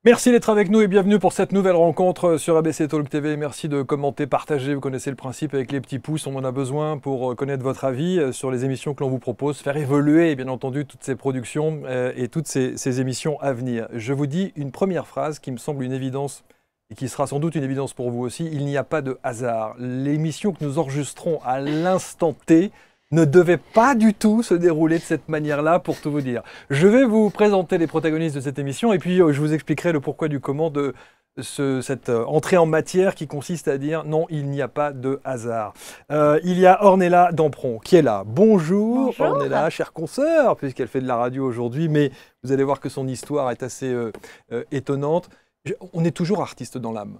Merci d'être avec nous et bienvenue pour cette nouvelle rencontre sur ABC Talk TV. Merci de commenter, partager. Vous connaissez le principe avec les petits pouces. On en a besoin pour connaître votre avis sur les émissions que l'on vous propose, faire évoluer bien entendu toutes ces productions et toutes ces émissions à venir. Je vous dis une première phrase qui me semble une évidence et qui sera sans doute une évidence pour vous aussi. Il n'y a pas de hasard. L'émission que nous enregistrons à l'instant T ne devait pas du tout se dérouler de cette manière-là, pour tout vous dire. Je vais vous présenter les protagonistes de cette émission et puis je vous expliquerai le pourquoi du comment de cette entrée en matière qui consiste à dire non, il n'y a pas de hasard. Il y a Ornella Dampron qui est là. Bonjour, Bonjour. Ornella, chère consoeur, puisqu'elle fait de la radio aujourd'hui, mais vous allez voir que son histoire est assez étonnante. On est toujours artiste dans l'âme.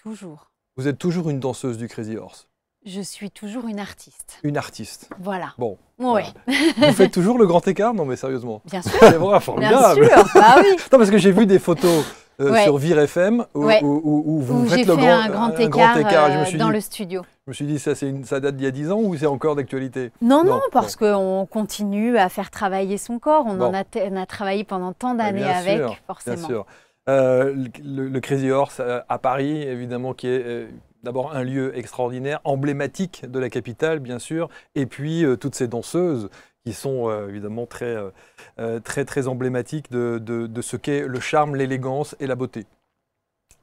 Toujours. Vous êtes toujours une danseuse du Crazy Horse. Je suis toujours une artiste. Une artiste. Voilà. Bon. Oui. Voilà. Vous faites toujours le grand écart? Non mais sérieusement. Bien sûr. C'est vrai, formidable. Bien sûr. Bah oui. Non, parce que j'ai vu des photos Ouais. sur Vire FM où, Ouais. où vous Où faites j'ai le fait grand, un grand écart, Je me suis dans dit, le studio. je me suis dit ça date d'il y a 10 ans ou c'est encore d'actualité? Non, Non, non, parce qu'on continue à faire travailler son corps. On Bon. on a travaillé pendant tant Bah, d'années bien avec, sûr, forcément. Bien sûr. Le Crazy Horse à Paris, évidemment, qui est d'abord un lieu extraordinaire, emblématique de la capitale, bien sûr, et puis toutes ces danseuses qui sont évidemment très emblématiques de ce qu'est le charme, l'élégance et la beauté.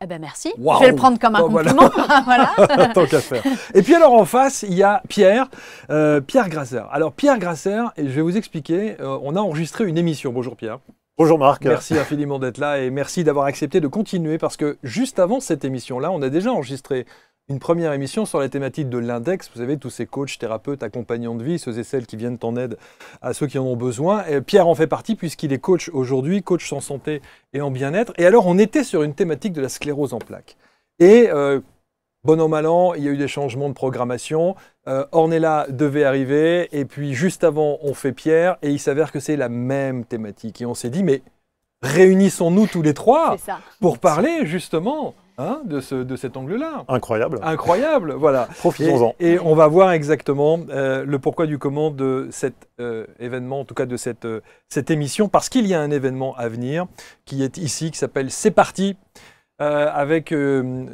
Eh ben merci. Waouh. Je vais le prendre comme un Oh, voilà. compliment. Voilà. Tant qu'à faire. Et puis alors en face, il y a Pierre Grasser. Alors Pierre Grasser, et je vais vous expliquer, on a enregistré une émission. Bonjour Pierre. Bonjour Marc. Merci infiniment d'être là et merci d'avoir accepté de continuer parce que juste avant cette émission-là, on a déjà enregistré une première émission sur la thématique de l'index. Vous savez, tous ces coachs, thérapeutes, accompagnants de vie, ceux et celles qui viennent en aide à ceux qui en ont besoin. Et Pierre en fait partie puisqu'il est coach aujourd'hui, coach en santé et en bien-être. Et alors, on était sur une thématique de la sclérose en plaques. Et bon an, mal an, il y a eu des changements de programmation. Ornella devait arriver et puis juste avant, on fait Pierre et il s'avère que c'est la même thématique. Et on s'est dit, mais réunissons-nous tous les trois C'est ça. pour parler justement de cet angle-là. Incroyable. Incroyable, voilà. Profitons-en. Et on va voir exactement le pourquoi du comment de cet événement, en tout cas de cette émission, parce qu'il y a un événement à venir qui est ici, qui s'appelle C'est parti, avec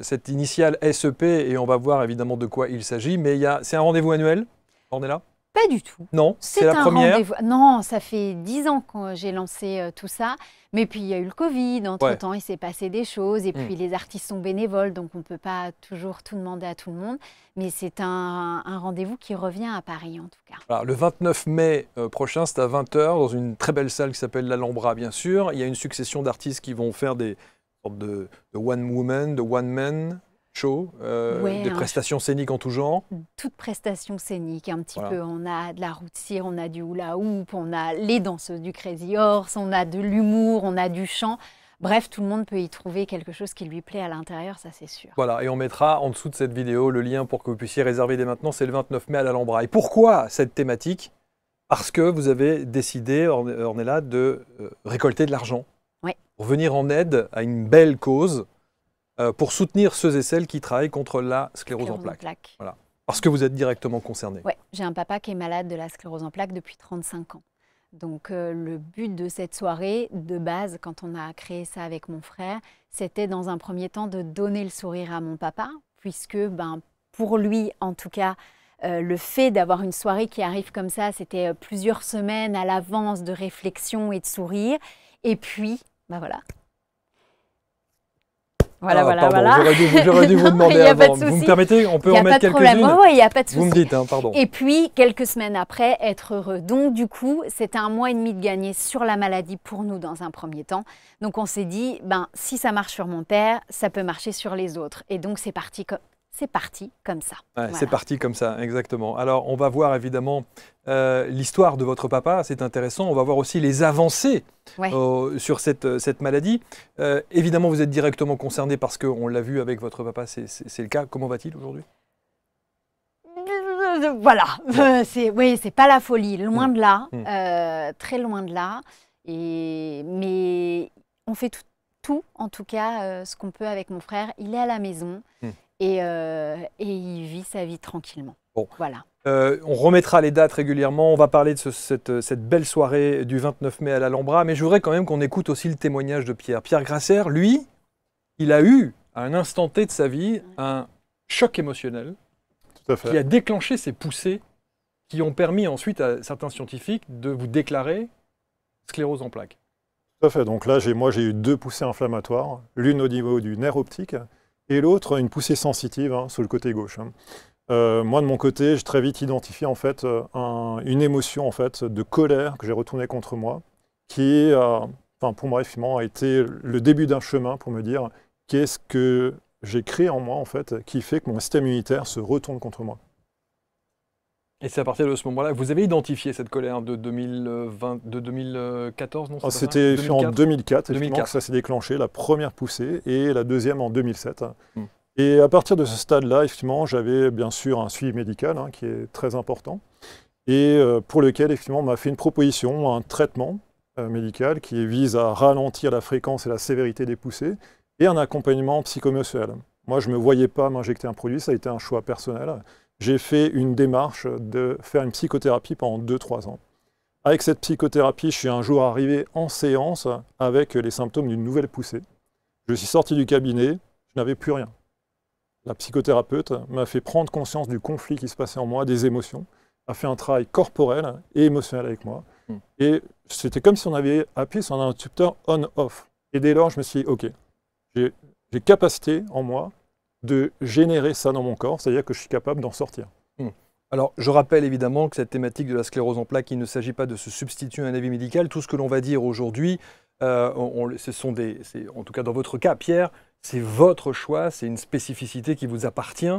cette initiale SEP, et on va voir évidemment de quoi il s'agit, mais c'est un rendez-vous annuel, Ornella? Pas du tout. Non, c'est la un première. rendez-vous. Non, ça fait 10 ans que j'ai lancé tout ça. Mais puis, il y a eu le Covid. Entre-temps, il s'est passé des choses. Et puis, les artistes sont bénévoles. Donc, on ne peut pas toujours tout demander à tout le monde. Mais c'est un rendez-vous qui revient à Paris, en tout cas. Alors, le 29 mai prochain, c'est à 20 h dans une très belle salle qui s'appelle l'Alhambra, bien sûr. Il y a une succession d'artistes qui vont faire des sortes de one woman, de one man show, des prestations scéniques en tout genre. Toutes prestations scéniques, un petit Voilà. peu. On a de la roue de cire, on a du hula hoop, on a les danseuses du Crazy Horse, on a de l'humour, on a du chant. Bref, tout le monde peut y trouver quelque chose qui lui plaît à l'intérieur, ça c'est sûr. Voilà, et on mettra en dessous de cette vidéo le lien pour que vous puissiez réserver dès maintenant. C'est le 29 mai à l'Alhambra. Et pourquoi cette thématique? Parce que vous avez décidé, Ornella, de récolter de l'argent pour venir en aide à une belle cause, pour soutenir ceux et celles qui travaillent contre la sclérose en plaques. Voilà. Parce que vous êtes directement concerné. Oui, j'ai un papa qui est malade de la sclérose en plaques depuis 35 ans. Donc le but de cette soirée, de base, quand on a créé ça avec mon frère, c'était dans un premier temps de donner le sourire à mon papa, puisque pour lui, en tout cas, le fait d'avoir une soirée qui arrive comme ça, c'était plusieurs semaines à l'avance de réflexion et de sourire. Et puis, voilà. Voilà. J'aurais dû vous demander avant. Vous me permettez? On peut en mettre quelques-unes? Oui, il n'y a pas de souci. Vous me dites, pardon. Et puis, quelques semaines après, être heureux. Donc, du coup, c'était 1 mois et demi de gagné sur la maladie pour nous dans un premier temps. Donc, on s'est dit, si ça marche sur mon père, ça peut marcher sur les autres. Et donc, c'est parti comme ça. Ouais, voilà. C'est parti comme ça, exactement. Alors, on va voir évidemment l'histoire de votre papa, c'est intéressant. On va voir aussi les avancées sur cette maladie. Évidemment, vous êtes directement concerné parce qu'on l'a vu avec votre papa, c'est le cas. Comment va-t-il aujourd'hui? Voilà, c'est pas la folie, loin de là, très loin de là. Mais on fait tout en tout cas, ce qu'on peut avec mon frère. Il est à la maison. Et il vit sa vie tranquillement. Bon. Voilà. On remettra les dates régulièrement. On va parler de cette belle soirée du 29 mai à l'Alhambra. Mais je voudrais quand même qu'on écoute aussi le témoignage de Pierre. Pierre Grasser, lui, il a eu, à un instant T de sa vie, un choc émotionnel Tout à fait. qui a déclenché ces poussées qui ont permis ensuite à certains scientifiques de vous déclarer sclérose en plaques. Tout à fait. Donc là, j'ai eu 2 poussées inflammatoires, l'une au niveau du nerf optique et l'autre une poussée sensitive sur le côté gauche. Moi, de mon côté, j'ai très vite identifié en fait une émotion en fait de colère que j'ai retournée contre moi, qui, pour moi, effectivement, a été le début d'un chemin pour me dire qu'est-ce que j'ai créé en moi en fait, qui fait que mon système immunitaire se retourne contre moi. Et c'est à partir de ce moment-là que vous avez identifié cette colère de 2014, non? C'était en 2004, effectivement, 2004. que ça s'est déclenché, la première poussée, et la deuxième en 2007. Mm. Et à partir de ce stade-là, effectivement, j'avais bien sûr un suivi médical qui est très important, et pour lequel, effectivement, on m'a fait une proposition, un traitement médical qui vise à ralentir la fréquence et la sévérité des poussées, et un accompagnement psychoémotionnel. Moi, je ne me voyais pas m'injecter un produit, ça a été un choix personnel. J'ai fait une démarche de faire une psychothérapie pendant 2-3 ans. Avec cette psychothérapie, je suis un jour arrivé en séance avec les symptômes d'une nouvelle poussée. Je suis sorti du cabinet, je n'avais plus rien. La psychothérapeute m'a fait prendre conscience du conflit qui se passait en moi, des émotions, a fait un travail corporel et émotionnel avec moi. Et c'était comme si on avait appuyé sur un interrupteur on-off. Et dès lors, je me suis dit, ok, j'ai capacité en moi de générer ça dans mon corps, c'est-à-dire que je suis capable d'en sortir. Alors, je rappelle évidemment que cette thématique de la sclérose en plaques, il ne s'agit pas de se substituer à un avis médical. Tout ce que l'on va dire aujourd'hui, ce sont en tout cas dans votre cas, Pierre, c'est votre choix, c'est une spécificité qui vous appartient.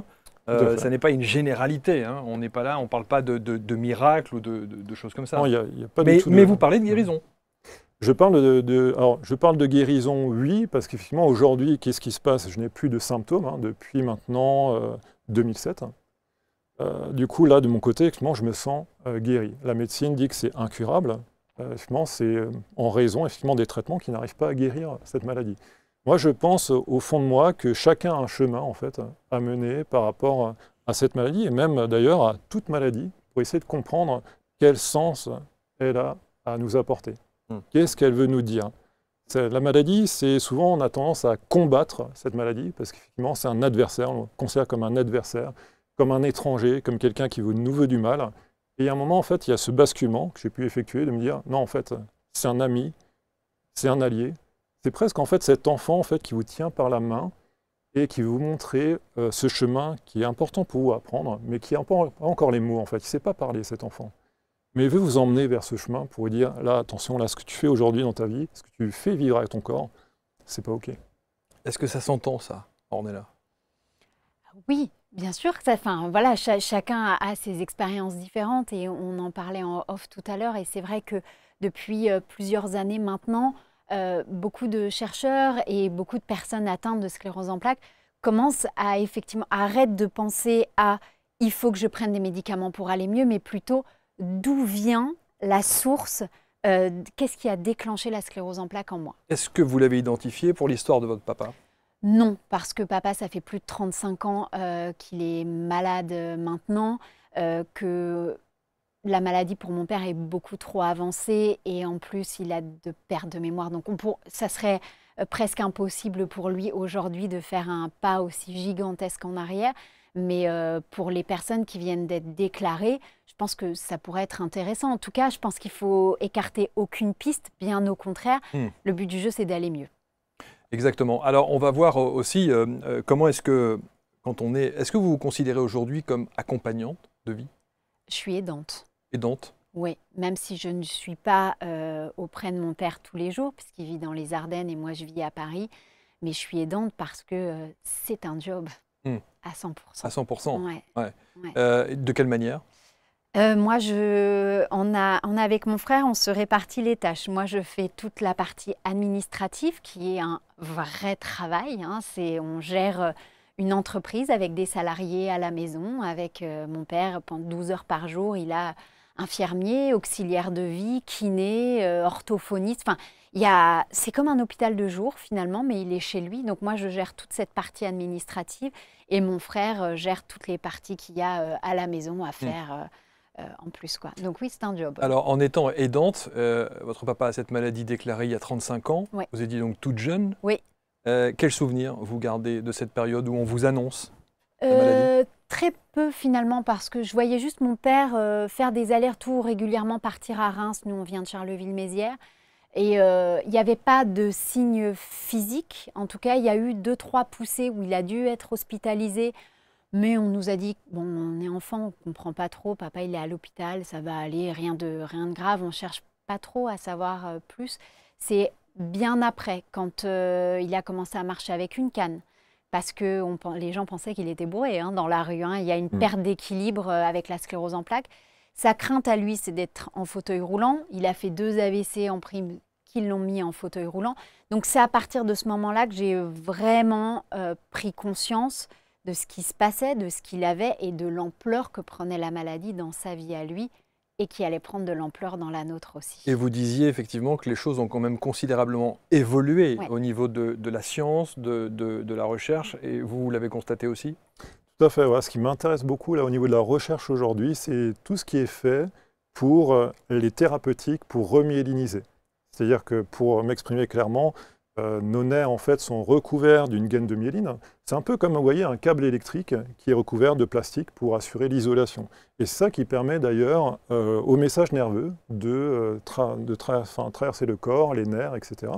Ça n'est pas une généralité. On n'est pas là, on ne parle pas de miracle ou de choses comme ça. Non, y a pas mais du tout mais vous parlez de guérison. Je parle je parle de guérison, oui, parce qu'effectivement, aujourd'hui, qu'est-ce qui se passe? Je n'ai plus de symptômes depuis maintenant 2007. Du coup, là, de mon côté, effectivement, je me sens guéri. La médecine dit que c'est incurable. Effectivement, c'est en raison effectivement, des traitements qui n'arrivent pas à guérir cette maladie. Moi, je pense au fond de moi que chacun a un chemin en fait, à mener par rapport à cette maladie, et même d'ailleurs à toute maladie, pour essayer de comprendre quel sens elle a à nous apporter. Qu'est-ce qu'elle veut nous dire? La maladie, c'est souvent, on a tendance à combattre cette maladie, parce qu'effectivement, c'est un adversaire, on le considère comme un adversaire, comme un étranger, comme quelqu'un qui nous veut du mal. Et à un moment, en fait, il y a ce basculement que j'ai pu effectuer, de me dire, non, en fait, c'est un ami, c'est un allié. C'est presque, en fait, cet enfant, en fait, qui vous tient par la main et qui veut vous montrer ce chemin qui est important pour vous à apprendre, mais qui n'a pas encore les mots, en fait. Il ne sait pas parler, cet enfant. Mais il veut vous emmener vers ce chemin pour vous dire, là, attention, là, ce que tu fais aujourd'hui dans ta vie, ce que tu fais vivre avec ton corps, c'est pas OK. Est-ce que ça s'entend, ça, Ornella? Oui, bien sûr. Voilà, chacun a ses expériences différentes et on en parlait en off tout à l'heure. Et c'est vrai que depuis plusieurs années maintenant, beaucoup de chercheurs et beaucoup de personnes atteintes de sclérose en plaques commencent à effectivement arrêter de penser à « il faut que je prenne des médicaments pour aller mieux », mais plutôt d'où vient la source, qu'est-ce qui a déclenché la sclérose en plaques en moi. Est-ce que vous l'avez identifié pour l'histoire de votre papa? Non, parce que papa, ça fait plus de 35 ans qu'il est malade maintenant, que la maladie pour mon père est beaucoup trop avancée et en plus, il a de pertes de mémoire. Donc, ça serait presque impossible pour lui aujourd'hui de faire un pas aussi gigantesque en arrière. Mais pour les personnes qui viennent d'être déclarées, je pense que ça pourrait être intéressant. En tout cas, je pense qu'il faut écarter aucune piste, bien au contraire. Le but du jeu, c'est d'aller mieux. Exactement. Alors, on va voir aussi comment est-ce que, est-ce que vous vous considérez aujourd'hui comme accompagnante de vie? Je suis aidante. Aidante? Oui, même si je ne suis pas auprès de mon père tous les jours, puisqu'il vit dans les Ardennes et moi, je vis à Paris. Mais je suis aidante parce que c'est un job à 100%. À 100%? Ouais. De quelle manière? Moi, avec mon frère, on se répartit les tâches. Moi, je fais toute la partie administrative, qui est un vrai travail. On gère une entreprise avec des salariés à la maison. Avec mon père, pendant 12 heures par jour, il a infirmier, auxiliaire de vie, kiné, orthophoniste. Enfin, C'est comme un hôpital de jour finalement, mais il est chez lui. Donc moi, je gère toute cette partie administrative et mon frère gère toutes les parties qu'il y a à la maison à faire en plus, quoi. Donc oui, c'est un job. Alors, en étant aidante, votre papa a cette maladie déclarée il y a 35 ans. Ouais. Vous étiez donc toute jeune. Oui. Quel souvenir vous gardez de cette période où on vous annonce la maladie? Très peu finalement, parce que je voyais juste mon père faire des allers-retours régulièrement, partir à Reims. Nous, on vient de Charleville-Mézières. Et il n'y avait pas de signes physiques. En tout cas, il y a eu 2-3 poussées où il a dû être hospitalisé. Mais on nous a dit, bon, on est enfant, on ne comprend pas trop. Papa, il est à l'hôpital, ça va aller, rien de grave. On ne cherche pas trop à savoir plus. C'est bien après, quand il a commencé à marcher avec une canne. Parce que les gens pensaient qu'il était bourré dans la rue. Il y a une perte d'équilibre avec la sclérose en plaques. Sa crainte à lui, c'est d'être en fauteuil roulant. Il a fait 2 AVC en prime qui l'ont mis en fauteuil roulant. Donc c'est à partir de ce moment-là que j'ai vraiment pris conscience de ce qui se passait, de ce qu'il avait et de l'ampleur que prenait la maladie dans sa vie à lui et qui allait prendre de l'ampleur dans la nôtre aussi. Et vous disiez effectivement que les choses ont quand même considérablement évolué Ouais. au niveau de la science, de la recherche, et vous l'avez constaté aussi? Tout à fait. Voilà. Ce qui m'intéresse beaucoup là, au niveau de la recherche aujourd'hui, c'est tout ce qui est fait pour les thérapeutiques, pour remyéliniser. C'est-à-dire que, pour m'exprimer clairement, nos nerfs en fait sont recouverts d'une gaine de myéline. C'est un peu comme, vous voyez, un câble électrique qui est recouvert de plastique pour assurer l'isolation. Et c'est ça qui permet d'ailleurs au message nerveux de traverser le corps, les nerfs, etc.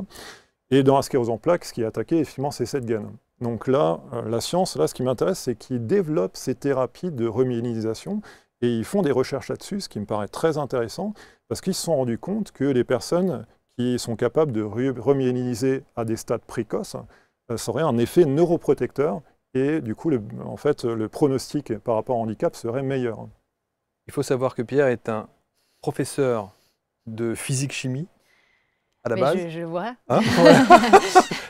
Et dans la sclérose en plaques, ce qui est attaqué, effectivement, c'est cette gaine. Donc là, la science, là, ce qui m'intéresse, c'est qu'ils développent ces thérapies de remyélinisation et ils font des recherches là-dessus, ce qui me paraît très intéressant, parce qu'ils se sont rendus compte que les personnes qui sont capables de remyéliniser à des stades précoces, ça aurait un effet neuroprotecteur et du coup, en fait, le pronostic par rapport au handicap serait meilleur. Il faut savoir que Pierre est un professeur de physique-chimie à la Mais base. je vois. Hein,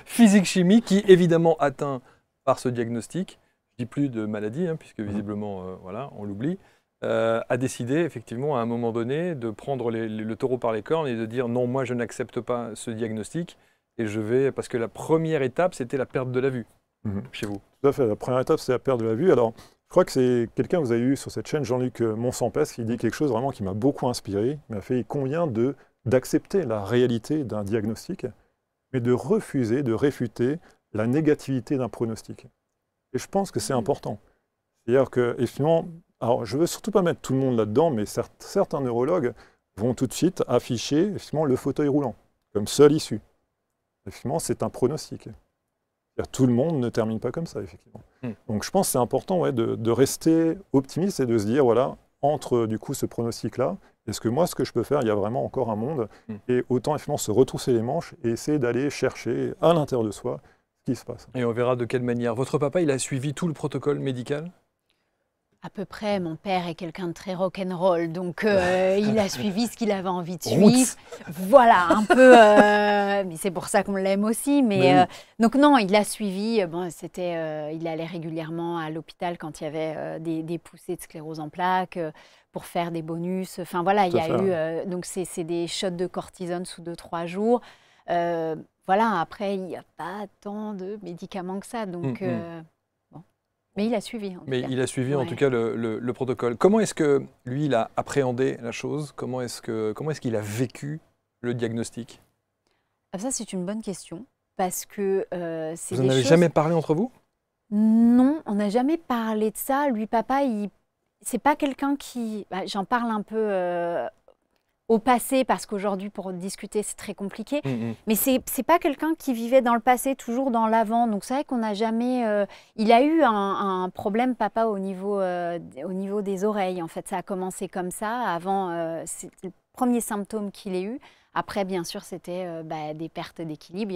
physique-chimie qui, évidemment, atteint par ce diagnostic, je ne dis plus de maladie, puisque visiblement, voilà, on l'oublie, a décidé, effectivement, à un moment donné, de prendre le taureau par les cornes et de dire non, moi, je n'accepte pas ce diagnostic et je vais. Parce que la première étape, c'était la perte de la vue chez vous. Tout à fait. La première étape, c'est la perte de la vue. Alors, je crois que c'est quelqu'un que vous avez eu sur cette chaîne, Jean-Luc Monsampès, qui dit quelque chose vraiment qui m'a beaucoup inspiré. Il m'a fait combien d'accepter la réalité d'un diagnostic, mais de refuser, de réfuter la négativité d'un pronostic. Et je pense que c'est important. C'est-à-dire que, effectivement, alors je ne veux surtout pas mettre tout le monde là-dedans, mais certains neurologues vont tout de suite afficher effectivement, le fauteuil roulant comme seule issue. Effectivement, c'est un pronostic. Tout le monde ne termine pas comme ça, effectivement. Donc je pense que c'est important de rester optimiste et de se dire, voilà, entre du coup ce pronostic-là, est-ce que moi, ce que je peux faire, il y a vraiment encore un monde, et autant effectivement se retrousser les manches et essayer d'aller chercher à l'intérieur de soi ce qui se passe. Et on verra de quelle manière. Votre papa, il a suivi tout le protocole médical? À peu près, mon père est quelqu'un de très rock'n'roll, donc il a suivi ce qu'il avait envie de suivre. Voilà, un peu, mais c'est pour ça qu'on l'aime aussi. Mais donc non, il a suivi, il allait régulièrement à l'hôpital quand il y avait des poussées de sclérose en plaques, pour faire des bonus. Enfin voilà, il y a eu, donc c'est des shots de cortisone sous 2-3 jours. Voilà, après, il n'y a pas tant de médicaments que ça, donc... Mais il a suivi. Mais il a suivi en tout cas le protocole. Comment est-ce que lui, il a appréhendé la chose? Comment est-ce qu'il a vécu le diagnostic? Ça, c'est une bonne question. Parce que c'est Vous n'en avez jamais parlé entre vous? Non, on n'a jamais parlé de ça. Lui, papa, c'est pas quelqu'un qui... j'en parle un peu au passé, parce qu'aujourd'hui, pour discuter, c'est très compliqué. Mais c'est pas quelqu'un qui vivait dans le passé, toujours dans l'avant. Donc c'est vrai qu'on n'a jamais... il a eu un problème, papa, au niveau des oreilles. En fait, ça a commencé comme ça. Avant, c'est le premier symptôme qu'il ait eu. Après, bien sûr, c'était des pertes d'équilibre.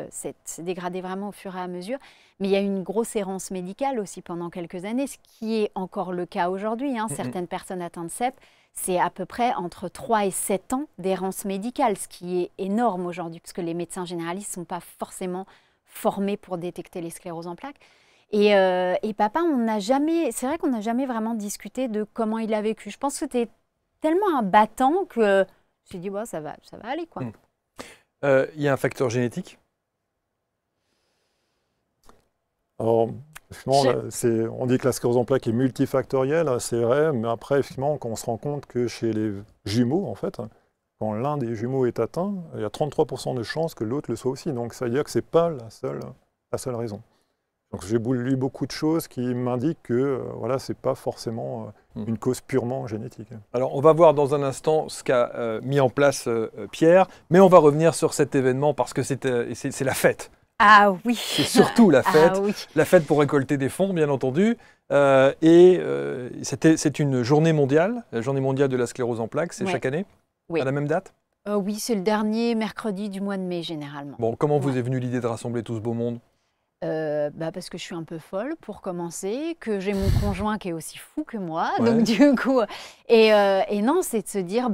C'est dégradé vraiment au fur et à mesure. Mais il y a eu une grosse errance médicale aussi pendant quelques années, ce qui est encore le cas aujourd'hui. Certaines personnes atteintes de CEP, c'est à peu près entre 3 et 7 ans d'errance médicale, ce qui est énorme aujourd'hui, parce que les médecins généralistes ne sont pas forcément formés pour détecter les scléroses en plaques. Et papa, c'est vrai qu'on n'a jamais vraiment discuté de comment il a vécu. Je pense que c'était tellement un battant que j'ai dit, ça va aller, quoi. Il y a un facteur génétique? Alors, effectivement, là, on dit que la sclérose en plaques est multifactorielle, c'est vrai, mais après, effectivement, quand on se rend compte que chez les jumeaux, en fait, quand l'un des jumeaux est atteint, il y a 33% de chances que l'autre le soit aussi. Donc, ça veut dire que ce n'est pas la seule raison. Donc, j'ai lu beaucoup de choses qui m'indiquent que voilà, ce n'est pas forcément une cause purement génétique. Alors, on va voir dans un instant ce qu'a mis en place Pierre, mais on va revenir sur cet événement parce que c'est la fête. Ah oui. C'est surtout la fête, Ah oui. la fête pour récolter des fonds, bien entendu. C'est une journée mondiale, la journée mondiale de la sclérose en plaques, c'est Ouais. chaque année, Oui. à la même date. Oui, c'est le dernier mercredi du mois de mai, généralement. Bon, comment vous Ouais. est venue l'idée de rassembler tout ce beau monde? Parce que je suis un peu folle, pour commencer, que j'ai mon conjoint qui est aussi fou que moi, Ouais. donc du coup... Et non, c'est de se dire,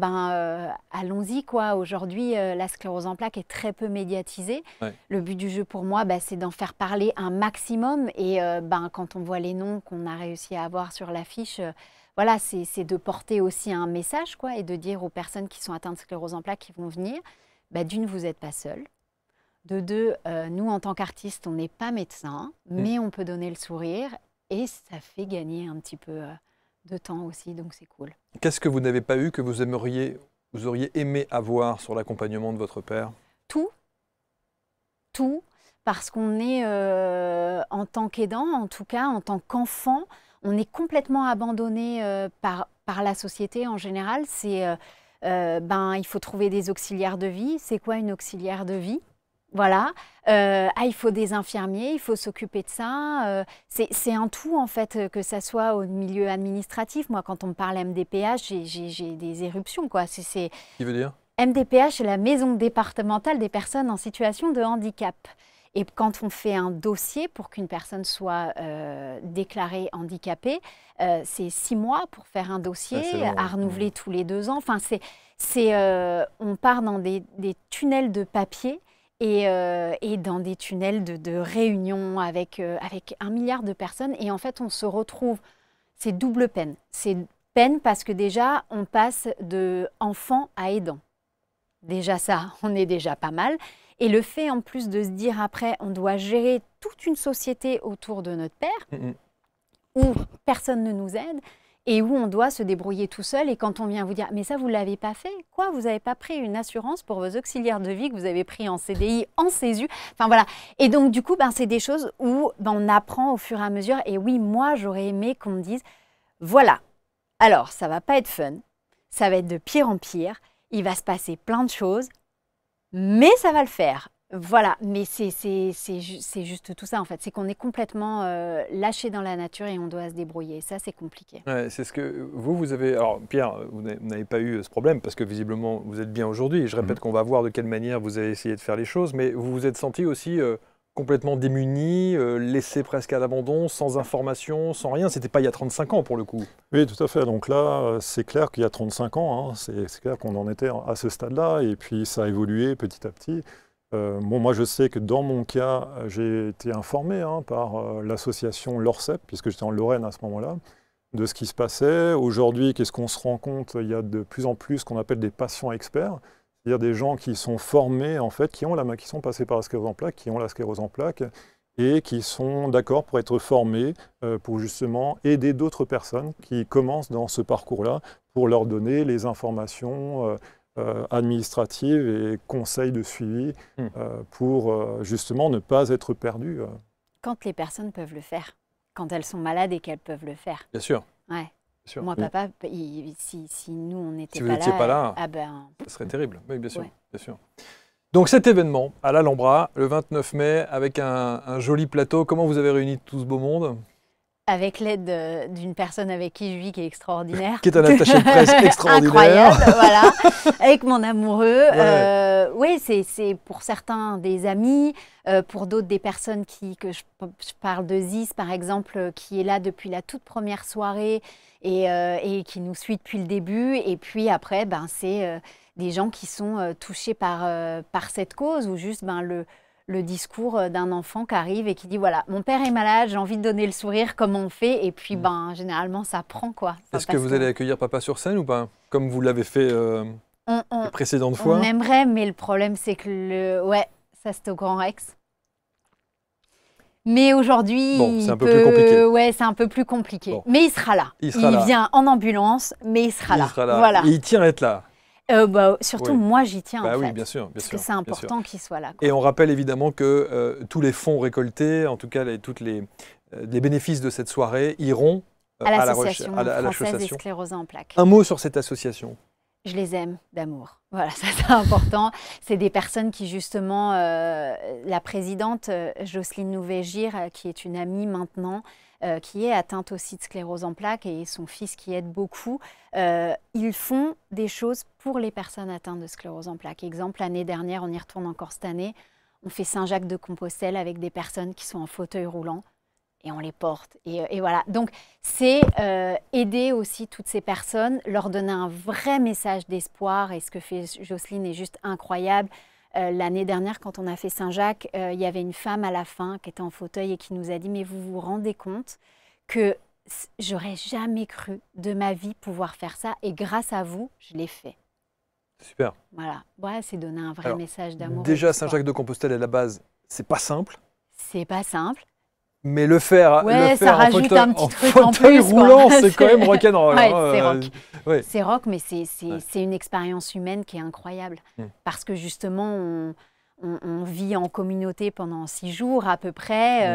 allons-y, quoi. Aujourd'hui, la sclérose en plaques est très peu médiatisée. Ouais. Le but du jeu, pour moi, c'est d'en faire parler un maximum. Et quand on voit les noms qu'on a réussi à avoir sur l'affiche... voilà, c'est de porter aussi un message, quoi, et de dire aux personnes qui sont atteintes de sclérose en plaques qui vont venir, d'une, vous n'êtes pas seuls. De deux, nous, en tant qu'artistes, on n'est pas médecins, mais on peut donner le sourire et ça fait gagner un petit peu de temps aussi, donc c'est cool. Qu'est-ce que vous n'avez pas eu que vous auriez aimé avoir sur l'accompagnement de votre père? Tout, parce qu'on est, en tant qu'aidant, en tout cas, en tant qu'enfant, on est complètement abandonné par la société en général. Il faut trouver des auxiliaires de vie. C'est quoi une auxiliaire de vie? Voilà, il faut des infirmiers, il faut s'occuper de ça. C'est un tout, en fait, que ça soit au milieu administratif. Moi, quand on me parle MDPH, j'ai des éruptions, quoi. Qui veut dire? MDPH, c'est la maison départementale des personnes en situation de handicap. Et quand on fait un dossier pour qu'une personne soit déclarée handicapée, c'est 6 mois pour faire un dossier, long, à renouveler tous les 2 ans. Enfin, on part dans des tunnels de papier et dans des tunnels de réunion avec 1 milliard de personnes. Et en fait, on se retrouve, c'est double peine. C'est peine parce que déjà, on passe de enfant à aidant. Déjà ça, on est déjà pas mal. Et le fait en plus de se dire après, on doit gérer toute une société autour de notre père, où personne ne nous aide, et où on doit se débrouiller tout seul. Et quand on vient vous dire, mais ça, vous ne l'avez pas fait? Quoi? Vous n'avez pas pris une assurance pour vos auxiliaires de vie que vous avez pris en CDI, en CESU? Enfin voilà. Et donc, du coup, c'est des choses où on apprend au fur et à mesure. Et oui, moi, j'aurais aimé qu'on me dise, voilà, alors, ça ne va pas être fun, ça va être de pire en pire, il va se passer plein de choses, mais ça va le faire. Voilà, mais c'est juste tout ça en fait, c'est qu'on est complètement lâché dans la nature et on doit se débrouiller. Ça, c'est compliqué. Ouais, c'est ce que vous avez... Alors Pierre, vous n'avez pas eu ce problème parce que visiblement vous êtes bien aujourd'hui. Je répète qu'on va voir de quelle manière vous avez essayé de faire les choses, mais vous vous êtes senti aussi complètement démuni, laissé presque à l'abandon, sans information, sans rien. C'était pas il y a 35 ans pour le coup. Oui, tout à fait. Donc là, c'est clair qu'il y a 35 ans, hein, c'est clair qu'on en était à ce stade-là, et puis ça a évolué petit à petit. Moi, je sais que dans mon cas, j'ai été informé par l'association LORCEP, puisque j'étais en Lorraine à ce moment-là, de ce qui se passait. Aujourd'hui, qu'est-ce qu'on se rend compte? Il y a de plus en plus ce qu'on appelle des patients experts, c'est-à-dire des gens qui sont formés, en fait, qui sont passés par la sclérose en plaques, qui ont la sclérose en plaques, et qui sont d'accord pour être formés pour justement aider d'autres personnes qui commencent dans ce parcours-là, pour leur donner les informations administratives et conseils de suivi pour justement ne pas être perdus. Quand les personnes peuvent le faire, quand elles sont malades et qu'elles peuvent le faire. Bien sûr. Ouais. Bien sûr. Moi, papa, si nous, on n'était Si vous n'étiez pas là, ça serait terrible. Oui, bien sûr, ouais. Bien sûr. Donc cet événement à l'Alhambra, le 29 mai, avec un joli plateau, comment vous avez réuni tout ce beau monde? Avec l'aide d'une personne avec qui je vis qui est extraordinaire. Qui est un attaché de presse extraordinaire. Incroyable, voilà. Avec mon amoureux. Ouais. Oui, c'est pour certains des amis, pour d'autres des personnes que je parle de Ziz, par exemple, qui est là depuis la toute première soirée et qui nous suit depuis le début. Et puis après, c'est des gens qui sont touchés par cette cause ou juste le discours d'un enfant qui arrive et qui dit voilà, mon père est malade, j'ai envie de donner le sourire, comment on fait? Et puis généralement ça prend quoi. Est-ce que vous allez accueillir papa sur scène ou pas? Comme vous l'avez fait les précédentes fois. On aimerait, mais le problème, c'est que ouais, ça c'est au Grand Rex. Mais aujourd'hui, bon, c'est un peu plus compliqué. Ouais, c'est un peu plus compliqué. Bon. Mais il sera là. Il vient en ambulance, mais il sera là. Voilà. Et il tient à être là. Surtout, moi, j'y tiens, en fait. Oui, bien sûr. Parce que c'est important qu'il soit là. Et on rappelle évidemment que tous les fonds récoltés, en tout cas tous les bénéfices de cette soirée, iront à l'Association française des sclérosés en plaques. Un mot sur cette association. Je les aime d'amour. Voilà, ça c'est important. C'est des personnes qui justement, la présidente Jocelyne Nouvet-Gir, qui est une amie maintenant, qui est atteinte aussi de sclérose en plaques et son fils qui aide beaucoup, ils font des choses pour les personnes atteintes de sclérose en plaques. Exemple, l'année dernière, on y retourne encore cette année, on fait Saint-Jacques-de-Compostelle avec des personnes qui sont en fauteuil roulant. Et on les porte. Et voilà. Donc, c'est aider aussi toutes ces personnes, leur donner un vrai message d'espoir. Et ce que fait Jocelyne est juste incroyable. L'année dernière, quand on a fait Saint-Jacques, il y avait une femme à la fin qui était en fauteuil et qui nous a dit « Mais vous vous rendez compte que j'aurais jamais cru de ma vie pouvoir faire ça. Et grâce à vous, je l'ai fait. » Super. Voilà. Ouais, c'est donner un vrai message d'amour. Déjà, Saint-Jacques-de-Compostelle, à la base, c'est pas simple. C'est pas simple. Mais le faire, ça rajoute un petit truc en fauteuil plus, roulant, c'est quand même rock'n'roll. Ouais, c'est rock. Ouais. C'est rock, mais c'est une expérience humaine qui est incroyable. Parce que justement, on vit en communauté pendant 6 jours à peu près,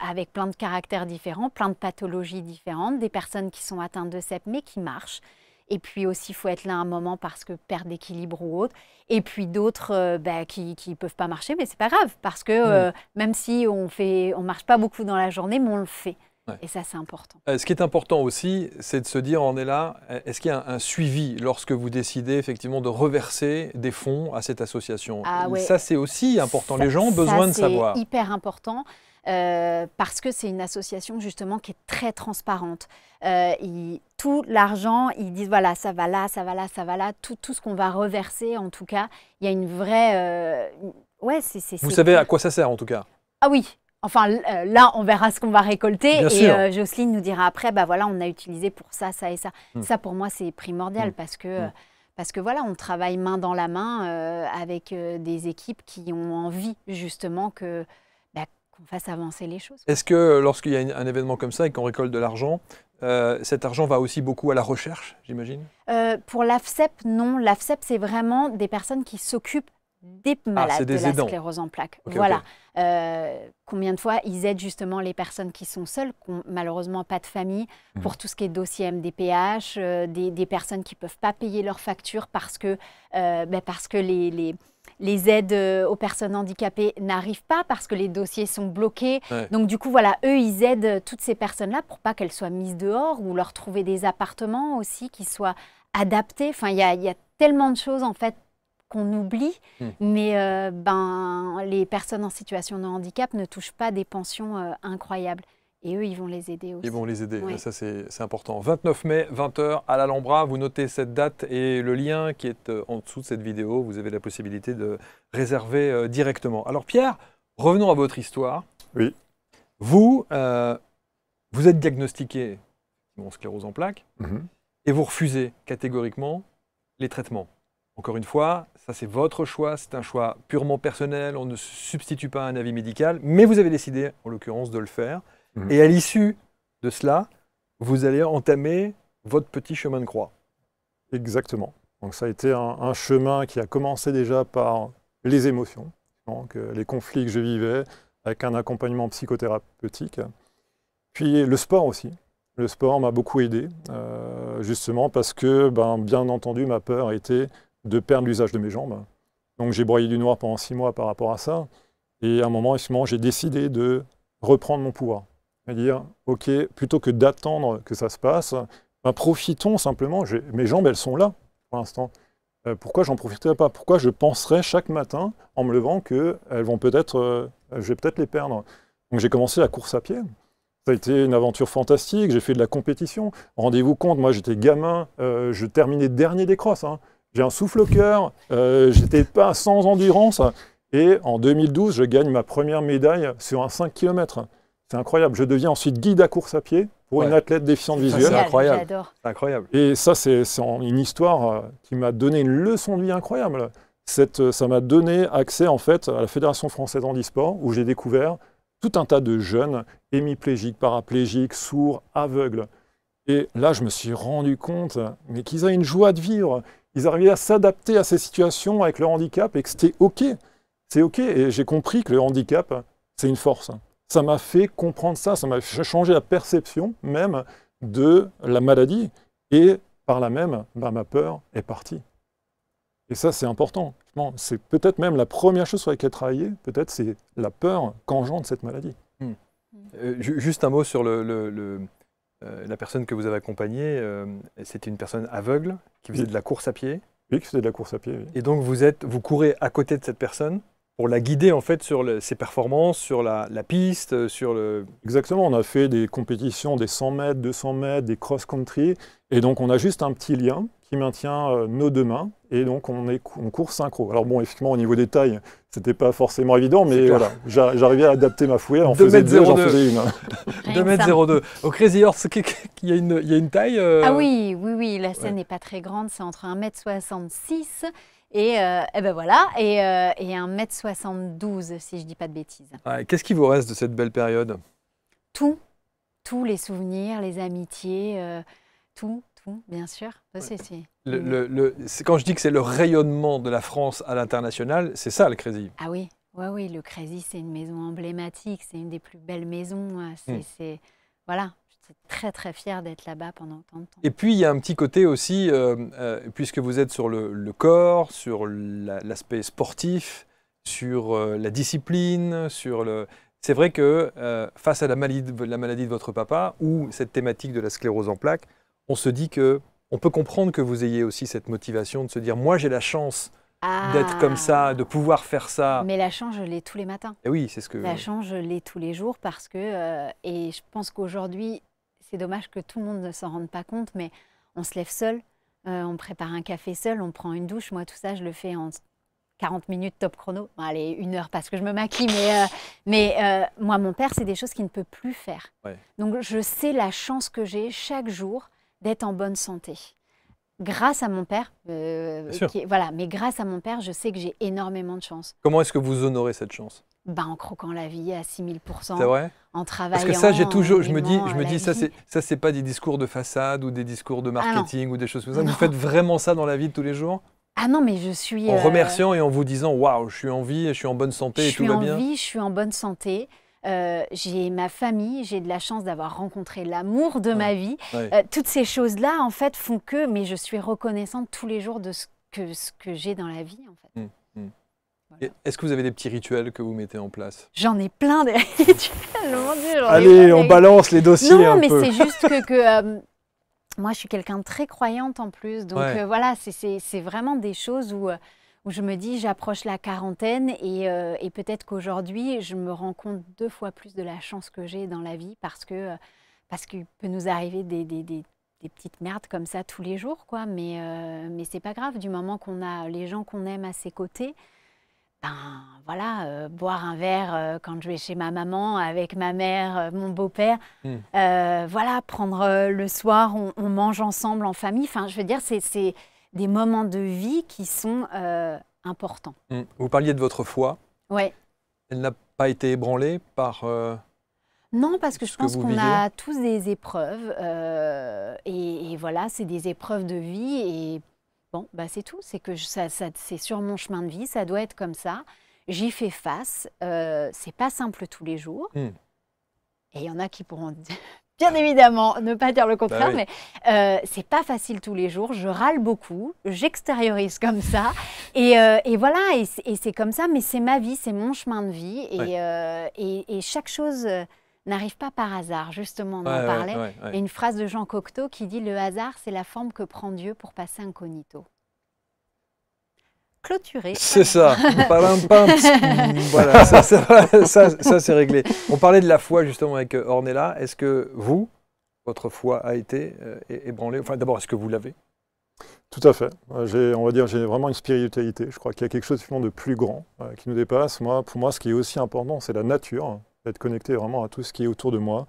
avec plein de caractères différents, plein de pathologies différentes, des personnes qui sont atteintes de CEP, mais qui marchent. Et puis aussi, il faut être là un moment parce que perte d'équilibre ou autre. Et puis d'autres qui ne peuvent pas marcher, mais ce n'est pas grave. Parce que même si on marche pas beaucoup dans la journée, mais on le fait. Ouais. Et ça, c'est important. Ce qui est important aussi, c'est de se dire, on est là, est-ce qu'il y a un suivi lorsque vous décidez effectivement de reverser des fonds à cette association? Ça, c'est aussi important. Les gens ont besoin de savoir. C'est hyper important. Parce que c'est une association justement qui est très transparente. Tout l'argent, ils disent voilà, ça va là, ça va là, ça va là, tout ce qu'on va reverser en tout cas, il y a une vraie... Vous savez à quoi ça sert en tout cas? Ah oui, enfin là on verra ce qu'on va récolter et Jocelyne nous dira après, bah voilà, on a utilisé pour ça, ça et ça. Ça pour moi c'est primordial parce que voilà, on travaille main dans la main avec des équipes qui ont envie justement qu'on fasse avancer les choses. Est-ce que lorsqu'il y a un événement comme ça et qu'on récolte de l'argent, cet argent va aussi beaucoup à la recherche, j'imagine? Pour l'AFCEP, non. L'AFCEP, c'est vraiment des personnes qui s'occupent des malades de la sclérose en plaques. Voilà. Combien de fois ils aident justement les personnes qui sont seules, qui n'ont malheureusement pas de famille, pour tout ce qui est dossier MDPH, des personnes qui ne peuvent pas payer leurs factures parce que les aides aux personnes handicapées n'arrivent pas parce que les dossiers sont bloqués. Ouais. Donc du coup, voilà, eux, ils aident toutes ces personnes-là pour pas qu'elles soient mises dehors ou leur trouver des appartements aussi qui soient adaptés. Enfin, il y a tellement de choses en fait qu'on oublie, mais les personnes en situation de handicap ne touchent pas des pensions incroyables. Et eux, ils vont les aider aussi. Ils vont les aider, ça c'est important. 29 mai, 20h à l'Alhambra, vous notez cette date et le lien qui est en dessous de cette vidéo, vous avez la possibilité de réserver directement. Alors Pierre, revenons à votre histoire. Oui. Vous êtes diagnostiqué sclérose en plaques et vous refusez catégoriquement les traitements. Encore une fois, ça c'est votre choix, c'est un choix purement personnel, on ne substitue pas à un avis médical, mais vous avez décidé en l'occurrence de le faire. Et à l'issue de cela, vous allez entamer votre petit chemin de croix. Exactement. Donc ça a été un chemin qui a commencé déjà par les émotions, donc les conflits que je vivais, avec un accompagnement psychothérapeutique. Puis le sport aussi. Le sport m'a beaucoup aidé, justement parce que, bien entendu, ma peur était de perdre l'usage de mes jambes. Donc j'ai broyé du noir pendant 6 mois par rapport à ça. Et à un moment, j'ai décidé de reprendre mon pouvoir. C'est-à-dire, ok, plutôt que d'attendre que ça se passe, profitons simplement. Mes jambes, elles sont là pour l'instant. Pourquoi j'en profiterais pas? Pourquoi je penserais chaque matin, en me levant, que elles vont peut-être, je vais peut-être les perdre? Donc j'ai commencé la course à pied. Ça a été une aventure fantastique. J'ai fait de la compétition. Rendez-vous compte, moi j'étais gamin, je terminais dernier des crosses. J'ai un souffle au cœur. J'étais pas sans endurance. Et en 2012, je gagne ma première médaille sur un 5 km. C'est incroyable. Je deviens ensuite guide à course à pied pour une athlète déficiente Ça, visuelle. c'est incroyable. J'adore. C'est incroyable. Et ça, c'est une histoire qui m'a donné une leçon de vie incroyable. Ça m'a donné accès en fait à la Fédération française handisport, où j'ai découvert tout un tas de jeunes hémiplégiques, paraplégiques, sourds, aveugles. Et là, je me suis rendu compte mais qu'ils avaient une joie de vivre. Ils arrivaient à s'adapter à ces situations avec leur handicap et que c'était OK. C'est OK. Et j'ai compris que le handicap, c'est une force. Ça m'a fait comprendre ça m'a fait changer la perception même de la maladie. Et par là même, ma peur est partie. Et ça, c'est important. C'est peut-être même la première chose sur laquelle travailler, peut-être c'est la peur qu'engendre cette maladie. Juste un mot sur la personne que vous avez accompagnée. C'était une personne aveugle qui faisait de la course à pied. Oui, qui faisait de la course à pied. Oui. Et donc vous courez à côté de cette personne pour la guider en fait sur ses performances, sur la piste, sur le... Exactement, on a fait des compétitions, des 100 mètres, 200 mètres, des cross-country. Et donc on a juste un petit lien qui maintient nos deux mains. Et donc on court synchro. Alors bon, effectivement, au niveau des tailles, c'était pas forcément évident, mais voilà, j'arrivais à adapter ma fouille. On faisait deux, j'en faisais une. 2,02 m. Au Crazy Horse, il y a une taille Ah oui, la scène n'est pas très grande, c'est entre 1,66 m et ben voilà, et 1,72 m, si je dis pas de bêtises. Qu'est-ce qui vous reste de cette belle période? Tous les souvenirs, les amitiés, tout, bien sûr. Quand je dis que c'est le rayonnement de la France à l'international, c'est ça le Crazy. Ah oui, le Crazy, c'est une maison emblématique, c'est une des plus belles maisons. Voilà, je suis très très fière d'être là-bas pendant autant de temps. Et puis il y a un petit côté aussi, puisque vous êtes sur le corps, sur l'aspect sportif, sur la discipline, c'est vrai que face à la maladie de votre papa ou cette thématique de la sclérose en plaques, on se dit que on peut comprendre que vous ayez aussi cette motivation de se dire moi j'ai la chance d'être comme ça, de pouvoir faire ça. Mais la chance, je l'ai tous les matins. Et oui, c'est ce que... La chance, je l'ai tous les jours parce que, et je pense qu'aujourd'hui, c'est dommage que tout le monde ne s'en rende pas compte, mais on se lève seul, on prépare un café seul, on prend une douche. Moi, tout ça, je le fais en 40 minutes top chrono. Bon, allez, 1 heure parce que je me maquille, mais moi, mon père, c'est des choses qu'il ne peut plus faire. Ouais. Donc, je sais la chance que j'ai chaque jour d'être en bonne santé. Grâce à mon père, voilà, mais grâce à mon père, je sais que j'ai énormément de chance. Comment est-ce que vous honorez cette chance? En croquant la vie à 6000 %. C'est vrai? En travaillant. Parce que ça, j'ai toujours, je me dis, ça c'est pas des discours de façade ou des discours de marketing ou des choses comme ça. Vous faites vraiment ça dans la vie de tous les jours? Ah non, mais je suis... En remerciant et en vous disant, waouh, je suis en vie, je suis en bonne santé et tout va bien. Je suis en vie, je suis en bonne santé. J'ai ma famille, j'ai de la chance d'avoir rencontré l'amour de ma vie. Ouais. Toutes ces choses-là, en fait, font que... Mais je suis reconnaissante tous les jours de ce que j'ai dans la vie, en fait. Voilà. Est-ce que vous avez des petits rituels que vous mettez en place? J'en ai plein de rituels, mon Dieu. Allez, on balance les dossiers un peu. Non, mais c'est juste que moi, je suis quelqu'un de très croyante en plus. Donc voilà, c'est vraiment des choses où je me dis, j'approche la quarantaine et peut-être qu'aujourd'hui, je me rends compte 2 fois plus de la chance que j'ai dans la vie parce qu'il peut nous arriver des petites merdes comme ça tous les jours, quoi. Mais c'est pas grave, du moment qu'on a les gens qu'on aime à ses côtés. Voilà, boire un verre quand je vais chez ma maman avec ma mère, mon beau-père. Voilà, prendre le soir, on mange ensemble en famille. Enfin, je veux dire, c'est des moments de vie qui sont importants. Vous parliez de votre foi. Oui. Elle n'a pas été ébranlée par... Non, parce que je pense qu'on a tous des épreuves. Et voilà, c'est des épreuves de vie et... Bon, c'est tout, c'est que c'est sur mon chemin de vie, ça doit être comme ça. J'y fais face, c'est pas simple tous les jours. Et il y en a qui pourront, bien évidemment, ne pas dire le contraire, mais c'est pas facile tous les jours. Je râle beaucoup, j'extériorise comme ça. Et voilà, et c'est comme ça, mais c'est ma vie, c'est mon chemin de vie. Et chaque chose... n'arrive pas par hasard, justement, on en parlait. Il y a une phrase de Jean Cocteau qui dit « Le hasard, c'est la forme que prend Dieu pour passer incognito ». Clôturé. C'est ça. Voilà, ça c'est réglé. On parlait de la foi, justement, avec Ornella. Est-ce que votre foi a été ébranlée? Enfin, d'abord, est-ce que vous l'avez? Tout à fait. On va dire j'ai vraiment une spiritualité. Je crois qu'il y a quelque chose de plus grand qui nous dépasse. Pour moi, ce qui est aussi important, c'est la nature. D'être connecté vraiment à tout ce qui est autour de moi.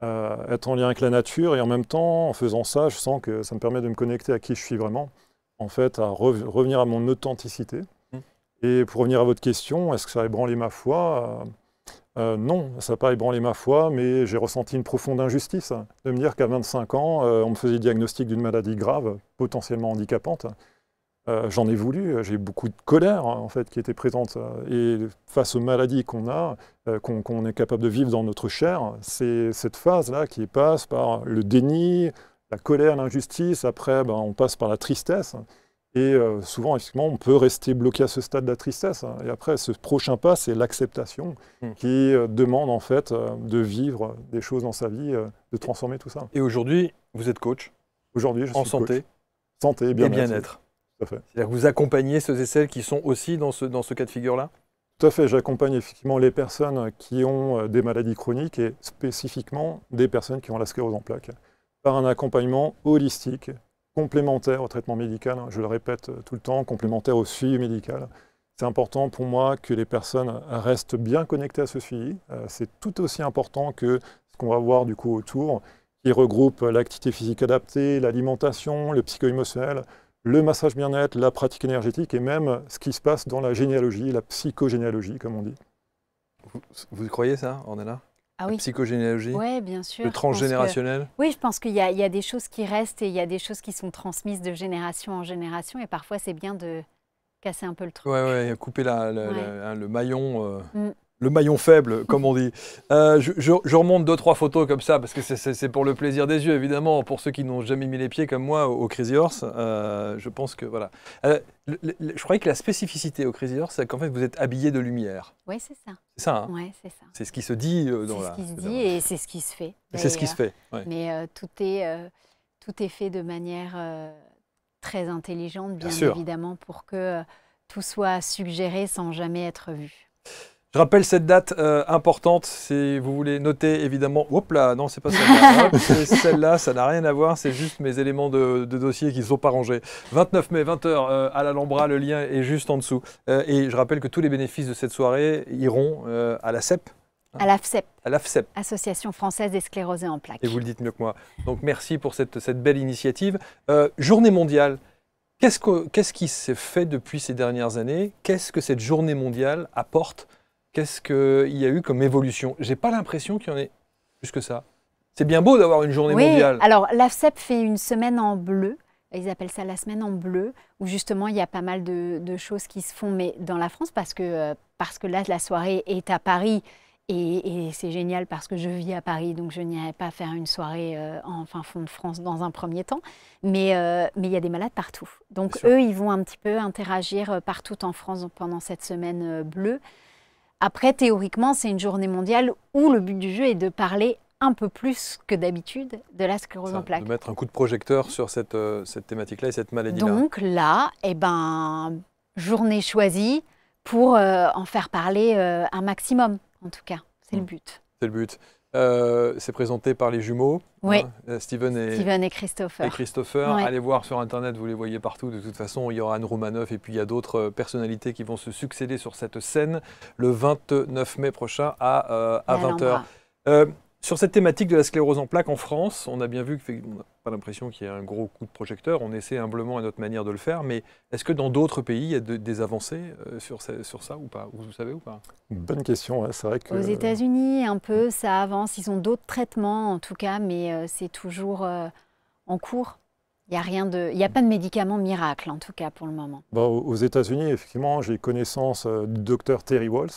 être en lien avec la nature, et en même temps, en faisant ça, je sens que ça me permet de me connecter à qui je suis vraiment, en fait, à revenir à mon authenticité. Et pour revenir à votre question, est-ce que ça a ébranlé ma foi? Non, ça n'a pas ébranlé ma foi, mais j'ai ressenti une profonde injustice de me dire qu'à 25 ans, on me faisait le diagnostic d'une maladie grave, potentiellement handicapante. J'en ai voulu, j'ai eu beaucoup de colère en fait qui était présente. Et face aux maladies qu'on a, qu'on est capable de vivre dans notre chair, c'est cette phase-là qui passe par le déni, la colère, l'injustice. Après, on passe par la tristesse. Et souvent, effectivement, on peut rester bloqué à ce stade de la tristesse. Et après, ce prochain pas, c'est l'acceptation qui demande en fait de vivre des choses dans sa vie, de transformer tout ça. Et aujourd'hui, vous êtes coach. Aujourd'hui, je suis en santé. Coach. Santé et bien-être. Tout à fait. C'est-à-dire que vous accompagnez ceux et celles qui sont aussi dans ce cas de figure-là? Tout à fait. J'accompagne effectivement les personnes qui ont des maladies chroniques et spécifiquement des personnes qui ont la sclérose en plaques par un accompagnement holistique, complémentaire au traitement médical, je le répète tout le temps, complémentaire au suivi médical. C'est important pour moi que les personnes restent bien connectées à ce suivi. C'est tout aussi important que ce qu'on va voir du coup autour, qui regroupe l'activité physique adaptée, l'alimentation, le psycho-émotionnel, le massage bien-être, la pratique énergétique et même ce qui se passe dans la généalogie, la psychogénéalogie comme on dit. Vous croyez ça, Ornella? Ah oui. La psychogénéalogie? Oui, bien sûr. Le transgénérationnel? Oui, je pense qu'il y a des choses qui restent et il y a des choses qui sont transmises de génération en génération. Et parfois, c'est bien de casser un peu le truc. Oui, couper le maillon. Le maillon faible, comme on dit. Je remonte 2-3 photos comme ça, parce que c'est pour le plaisir des yeux, évidemment. Pour ceux qui n'ont jamais mis les pieds, comme moi, au Crazy Horse, je pense que, voilà. Je croyais que la spécificité au Crazy Horse, c'est qu'en fait, vous êtes habillé de lumière. Oui, c'est ça. C'est ça, hein? Oui, c'est ça. C'est ce qui se dit dans la... C'est ce qui se dit et c'est ce qui se fait. C'est ce qui se fait, ouais. Mais tout est fait de manière très intelligente, bien évidemment, pour que tout soit suggéré sans jamais être vu. Je rappelle cette date importante, si vous voulez noter évidemment. Hop là, non, c'est pas celle-là. C'est celle-là, ça n'a rien à voir, c'est juste mes éléments de dossier qui ne sont pas rangés. 29 mai, 20h à l'Alhambra, le lien est juste en dessous. Et je rappelle que tous les bénéfices de cette soirée iront à la CEP. À l'AFCEP. À l'AFCEP. Association française des sclérosés en plaques. Et vous le dites mieux que moi. Donc merci pour cette belle initiative. Journée mondiale. Qu'est-ce qui s'est fait depuis ces dernières années? Qu'est-ce que cette journée mondiale apporte? Qu'est-ce qu'il y a eu comme évolution? J'ai pas l'impression qu'il y en ait plus que ça. C'est bien beau d'avoir une journée mondiale. Alors l'AFCEP fait une semaine en bleu. Ils appellent ça la semaine en bleu, où justement il y a pas mal de choses qui se font, mais dans la France, parce que là la soirée est à Paris. Et c'est génial parce que je vis à Paris, donc je n'irai pas faire une soirée en fin fond de France dans un premier temps. Mais il y a des malades partout. Donc eux, ils vont un petit peu interagir partout en France pendant cette semaine bleue. Après, théoriquement, c'est une journée mondiale où le but du jeu est de parler un peu plus que d'habitude de la sclérose en plaques. De mettre un coup de projecteur sur cette thématique-là et cette maladie-là. Donc là, journée choisie pour en faire parler un maximum. En tout cas, c'est le but. C'est le but. C'est présenté par les jumeaux, oui. Steven et Christopher. Ouais. Allez voir sur Internet, vous les voyez partout. De toute façon, il y aura Anne Roumanoff et puis il y a d'autres personnalités qui vont se succéder sur cette scène le 29 mai prochain à 20h. Sur cette thématique de la sclérose en plaques en France, on a bien vu qu'on n'a pas l'impression qu'il y a un gros coup de projecteur. On essaie humblement à notre manière de le faire. Mais est-ce que dans d'autres pays, il y a des avancées sur ça ou pas? Vous savez ou pas? Bonne question, ouais, c'est vrai que... Aux États-Unis, un peu, ça avance. Ils ont d'autres traitements, en tout cas, mais c'est toujours en cours. Il n'y a pas de médicament miracle, en tout cas, pour le moment. Aux États-Unis, effectivement, j'ai connaissance du docteur Terry Walls,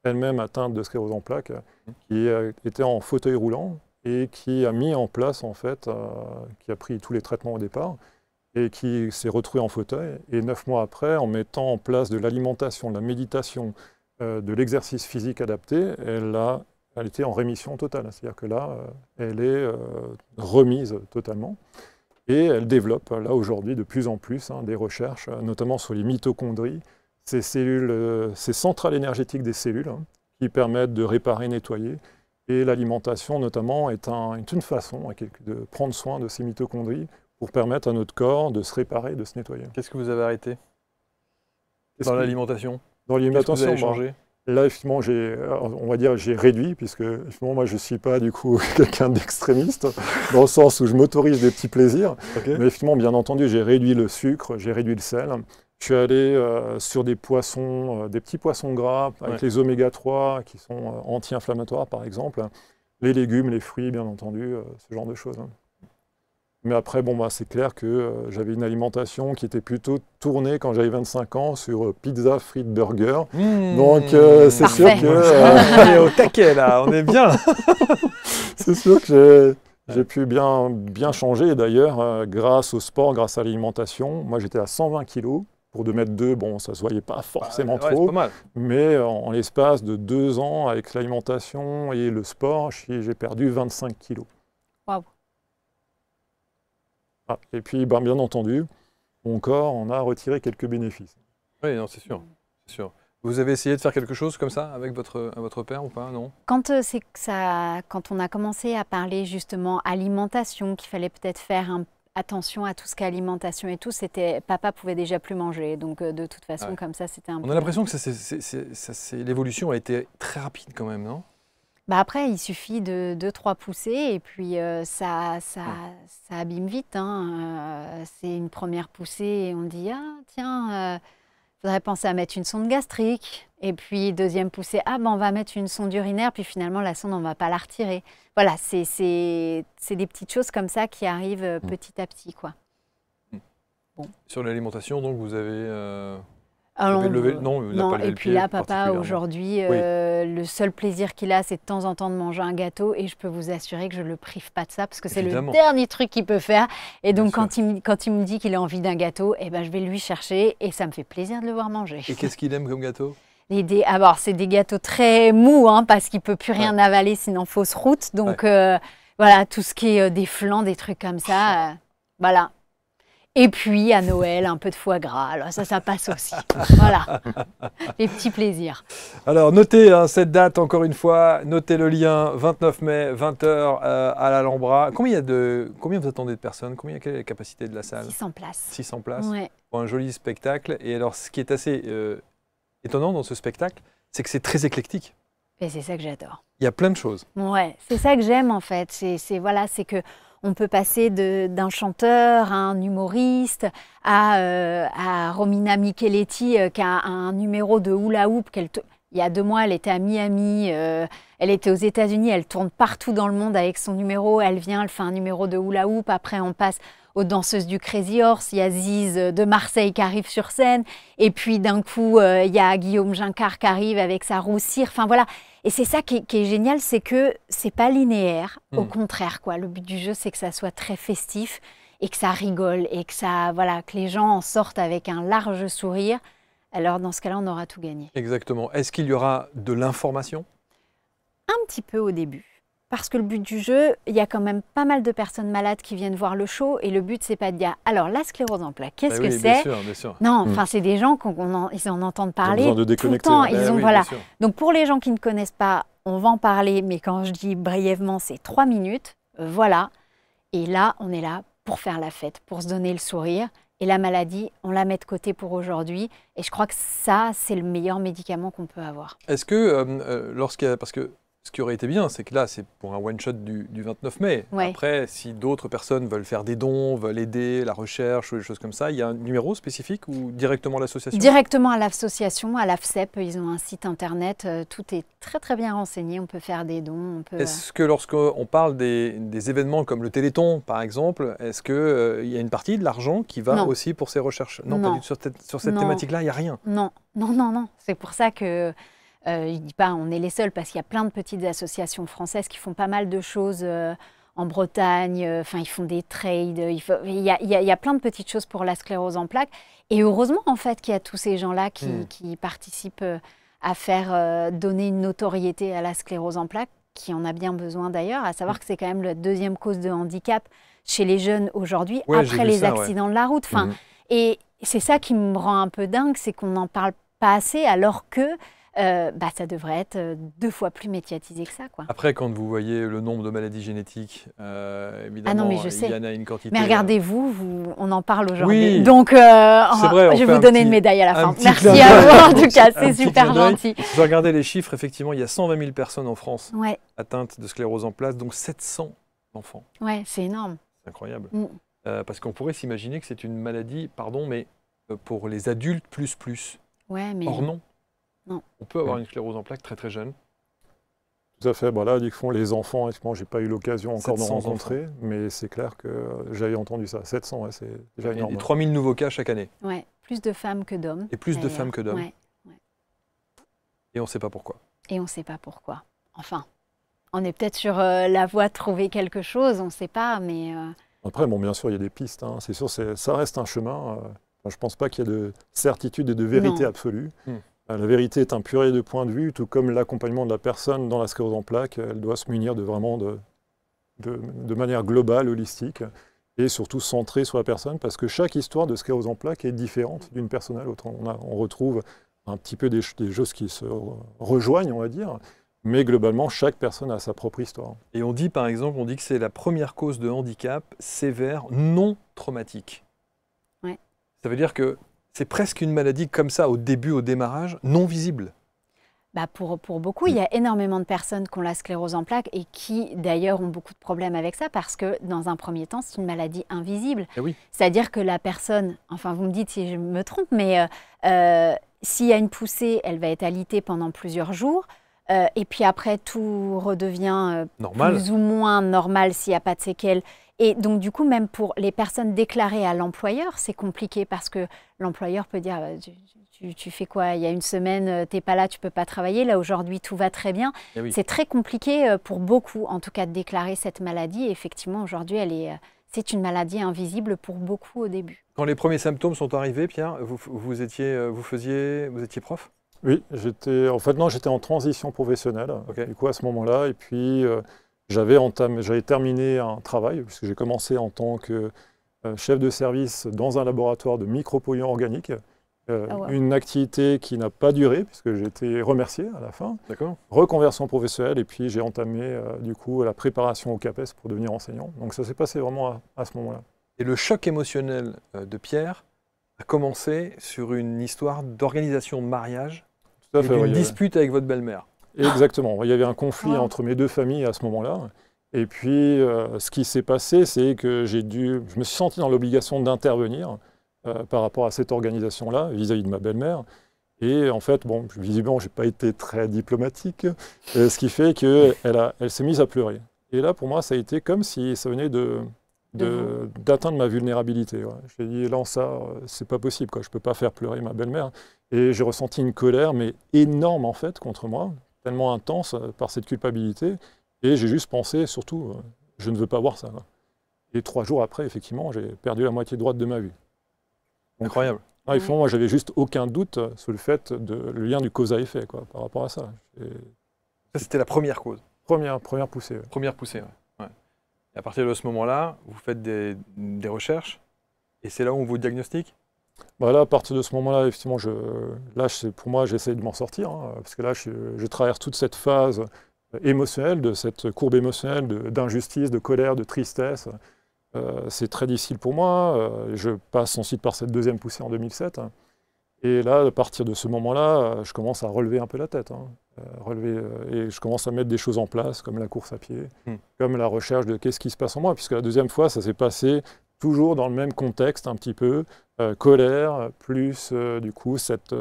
elle-même atteinte de sclérose en plaques, qui était en fauteuil roulant et qui a mis en place, en fait, qui a pris tous les traitements au départ et qui s'est retrouvé en fauteuil. Et 9 mois après, en mettant en place de l'alimentation, de la méditation, de l'exercice physique adapté, elle était en rémission totale. C'est-à-dire que là, elle est remise totalement. Et elle développe, là, aujourd'hui, de plus en plus des recherches, notamment sur les mitochondries, ces cellules, ces centrales énergétiques des cellules qui permettent de réparer, nettoyer. Et l'alimentation, notamment, est une façon de prendre soin de ces mitochondries pour permettre à notre corps de se réparer, de se nettoyer. Qu'est-ce que vous avez arrêté dans l'alimentation? Dans l'alimentation, vous avez changé? Là, effectivement, on va dire, j'ai réduit, puisque effectivement, moi, je ne suis pas du coup quelqu'un d'extrémiste, dans le sens où je m'autorise des petits plaisirs. Okay. Mais effectivement, bien entendu, j'ai réduit le sucre, j'ai réduit le sel. Je suis allé sur des poissons, des petits poissons gras, avec les oméga 3 qui sont anti-inflammatoires, par exemple. Les légumes, les fruits, bien entendu, ce genre de choses. Mais après, bon, bah, c'est clair que j'avais une alimentation qui était plutôt tournée quand j'avais 25 ans sur pizza, frites, burger. Donc c'est sûr que... on est au taquet là, on est bien. C'est sûr que j'ai pu bien changer. D'ailleurs, grâce au sport, grâce à l'alimentation, moi j'étais à 120 kg. Pour 2,2 m, bon, ça ne se voyait pas forcément trop. Pas mal. Mais en l'espace de 2 ans, avec l'alimentation et le sport, j'ai perdu 25 kg. Waouh. Ah, et puis, ben, bien entendu, mon corps en a retiré quelques bénéfices. Oui, non, c'est sûr, c'est sûr. Vous avez essayé de faire quelque chose comme ça avec votre père ou pas, non? Quand on a commencé à parler justement alimentation, qu'il fallait peut-être faire attention à tout ce qu'est alimentation et tout, papa pouvait déjà plus manger. Donc de toute façon, comme ça, c'était un peu... On a l'impression que l'évolution a été très rapide quand même, non? Bah après, il suffit de 2-3 poussées et puis ça abîme vite. C'est une première poussée et on dit « Ah, tiens, faudrait penser à mettre une sonde gastrique. » Et puis, deuxième poussée, « Ah, ben on va mettre une sonde urinaire. » Puis finalement, la sonde, on ne va pas la retirer. Voilà, c'est des petites choses comme ça qui arrivent petit à petit, quoi. Bon. Sur l'alimentation, donc, vous avez... Alors, non, et puis là, papa, aujourd'hui, le seul plaisir qu'il a, c'est de temps en temps de manger un gâteau. Et je peux vous assurer que je ne le prive pas de ça, parce que c'est le dernier truc qu'il peut faire. Et donc, quand il me dit qu'il a envie d'un gâteau, eh ben, je vais lui chercher et ça me fait plaisir de le voir manger. Et qu'est-ce qu'il aime comme gâteau? Alors, c'est des gâteaux très mous, parce qu'il ne peut plus rien avaler, sinon fausse route. Donc, voilà, tout ce qui est des flancs, des trucs comme ça, voilà. Et puis, à Noël, un peu de foie gras. Alors ça passe aussi. Voilà, les petits plaisirs. Alors, notez cette date, encore une fois. Notez le lien, 29 mai, 20 h à l'Alhambra. Combien vous attendez de personnes? Quelle est la capacité de la salle? 600 places. 600 places, ouais. Pour un joli spectacle. Et alors, ce qui est assez étonnant dans ce spectacle, c'est que c'est très éclectique. Et c'est ça que j'adore. Il y a plein de choses. Ouais, c'est ça que j'aime en fait. C'est que on peut passer d'un chanteur à un humoriste, à Romina Micheletti qui a un numéro de hula hoop. Il y a 2 mois, elle était à Miami, elle était aux États-Unis, elle tourne partout dans le monde avec son numéro. Elle vient, elle fait un numéro de hula hoop. Après, on passe aux danseuses du Crazy Horse. Il y a Ziz de Marseille qui arrive sur scène. Et puis d'un coup, il y a Guillaume Gincard qui arrive avec sa roue cire. Enfin voilà. Et c'est ça qui est génial, c'est que c'est pas linéaire. Au contraire, quoi. Le but du jeu, c'est que ça soit très festif et que ça rigole et que les gens en sortent avec un large sourire. Alors dans ce cas-là, on aura tout gagné. Exactement. Est-ce qu'il y aura de l'information? Un petit peu au début. Parce que le but du jeu, il y a quand même pas mal de personnes malades qui viennent voir le show et le but, c'est pas de dire alors la sclérose en plaques, qu'est-ce que c'est? Bien sûr. Non, enfin c'est des gens ils en entendent parler tout le temps. Voilà. Donc pour les gens qui ne connaissent pas, on va en parler, mais quand je dis brièvement, c'est 3 minutes. Voilà. Et là, on est là pour faire la fête, pour se donner le sourire. Et la maladie, on la met de côté pour aujourd'hui. Et je crois que ça, c'est le meilleur médicament qu'on peut avoir. Est-ce que, parce que ce qui aurait été bien, c'est que là, c'est pour un one-shot du 29 mai. Ouais. Après, si d'autres personnes veulent faire des dons, veulent aider la recherche ou des choses comme ça, il y a un numéro spécifique ou directement à l'association? Directement à l'association, à l'AFCEP. Ils ont un site internet. Tout est très, très bien renseigné. On peut faire des dons. Est-ce que lorsqu'on parle des événements comme le Téléthon, par exemple, est-ce qu'il y a une partie de l'argent qui va aussi pour ces recherches? Non, pas du tout. Sur cette thématique-là, il n'y a rien. Non. C'est pour ça que... je ne dis pas on est les seuls parce qu'il y a plein de petites associations françaises qui font pas mal de choses en Bretagne. Enfin, ils font des trades. Il y a plein de petites choses pour la sclérose en plaques. Et heureusement, en fait, qu'il y a tous ces gens-là qui participent à faire donner une notoriété à la sclérose en plaques, qui en a bien besoin d'ailleurs, à savoir que c'est quand même la 2e cause de handicap chez les jeunes aujourd'hui, après les accidents de la route. Enfin, et c'est ça qui me rend un peu dingue, c'est qu'on n'en parle pas assez, alors que ça devrait être 2 fois plus médiatisé que ça, quoi. Après, quand vous voyez le nombre de maladies génétiques, évidemment, non, mais je sais. il y en a une quantité. Mais regardez-vous, on en parle aujourd'hui. Oui, Donc, c'est vrai, je vais vous donner une médaille à la fin. Merci clin à d'œil. vous, en tout cas, Un c'est petit super clin d'œil. gentil. Je regardais les chiffres, effectivement, il y a 120 000 personnes en France Ouais, atteintes de sclérose en plaques, donc 700 enfants. ouais, c'est énorme. C'est incroyable. Mm. Parce qu'on pourrait s'imaginer que c'est une maladie, pardon, mais pour les adultes plus. Ouais, mais Or non. Non. On peut avoir une sclérose en plaques très très jeune. Tout à fait. Bon, là, ils font les enfants. Effectivement, j'ai pas eu l'occasion encore d'en 700 rencontrer, mais c'est clair que j'avais entendu ça. 700, ouais, c'est déjà énorme. Et 3000 nouveaux cas chaque année. ouais, plus de femmes que d'hommes. Et plus de d'ailleurs. femmes que d'hommes. Ouais. Et on ne sait pas pourquoi. Et on ne sait pas pourquoi. Enfin, on est peut-être sur la voie de trouver quelque chose, on ne sait pas, mais... Après, bon, bien sûr, il y a des pistes. Hein. C'est sûr, ça reste un chemin. Je ne pense pas qu'il y ait de certitude et de vérité Non. absolue. Hmm. La vérité est un purée de points de vue, tout comme l'accompagnement de la personne dans la sclérose en plaques. Elle doit se munir de manière globale, holistique, et surtout centrée sur la personne, parce que chaque histoire de sclérose en plaques est différente d'une personne à l'autre. On retrouve un petit peu des choses qui se rejoignent, on va dire, mais globalement, chaque personne a sa propre histoire. Et on dit par exemple, que c'est la première cause de handicap sévère non traumatique. Ouais. Ça veut dire que c'est presque une maladie comme ça au début, au démarrage, non visible. Pour beaucoup, il y a énormément de personnes qui ont la sclérose en plaques et qui d'ailleurs ont beaucoup de problèmes avec ça parce que dans un premier temps, c'est une maladie invisible. Eh oui. C'est-à-dire que la personne, enfin vous me dites si je me trompe, mais s'il y a une poussée, elle va être alitée pendant plusieurs jours. Et puis après, tout redevient Normal. plus ou moins normal s'il n'y a pas de séquelles. Et donc du coup, même pour les personnes déclarées à l'employeur, c'est compliqué parce que l'employeur peut dire tu fais quoi? Il y a une semaine, tu n'es pas là, tu ne peux pas travailler. Là, aujourd'hui, tout va très bien. Eh oui. C'est très compliqué pour beaucoup, en tout cas, de déclarer cette maladie. Et effectivement, aujourd'hui, c'est une maladie invisible pour beaucoup au début. Quand les premiers symptômes sont arrivés, Pierre, vous étiez prof? Oui, j'étais en transition professionnelle, Okay. du coup, à ce moment-là. Et puis, j'avais terminé un travail, puisque j'ai commencé en tant que chef de service dans un laboratoire de micropolluants organiques. Wow. Une activité qui n'a pas duré, puisque j'ai été remercié à la fin. D'accord. Reconversion professionnelle, et puis j'ai entamé du coup la préparation au CAPES pour devenir enseignant. Donc ça s'est passé vraiment à ce moment-là. Et le choc émotionnel de Pierre a commencé sur une histoire d'organisation de mariage Tout à et fait, d'une oui, dispute avec votre belle-mère. Exactement. Il y avait un conflit Wow. entre mes deux familles à ce moment-là. Et puis, ce qui s'est passé, c'est que je me suis senti dans l'obligation d'intervenir par rapport à cette organisation-là, vis-à-vis de ma belle-mère. Et en fait, bon, visiblement, je n'ai pas été très diplomatique, ce qui fait qu'elle s'est mise à pleurer. Et là, pour moi, ça a été comme si ça venait d'atteindre ma vulnérabilité. Ouais. J'ai dit, non, ça, c'est pas possible, quoi. Je ne peux pas faire pleurer ma belle-mère. Et j'ai ressenti une colère, mais énorme, en fait, contre moi, tellement intense par cette culpabilité. Et j'ai juste pensé, surtout, je ne veux pas voir ça. Quoi. Et 3 jours après, effectivement, j'ai perdu la moitié droite de ma vue. Donc, Incroyable. moi, j'avais juste aucun doute sur le fait le lien du cause à effet, quoi, par rapport à ça. Ça, c'était la première cause. Première poussée. Ouais. Première poussée, ouais. Et à partir de ce moment-là, vous faites des recherches et c'est là où on vous diagnostique? Bah là, à partir de ce moment-là, effectivement, pour moi, j'essaie de m'en sortir, hein, parce que là, je traverse toute cette phase émotionnelle, de cette courbe émotionnelle d'injustice, de colère, de tristesse. C'est très difficile pour moi. Je passe ensuite par cette deuxième poussée en 2007. Hein, et là, à partir de ce moment-là, je commence à relever un peu la tête. Hein, et je commence à mettre des choses en place, comme la course à pied, comme la recherche de qu'est-ce qui se passe en moi. Puisque la deuxième fois, ça s'est passé toujours dans le même contexte, un petit peu, colère, plus du coup cette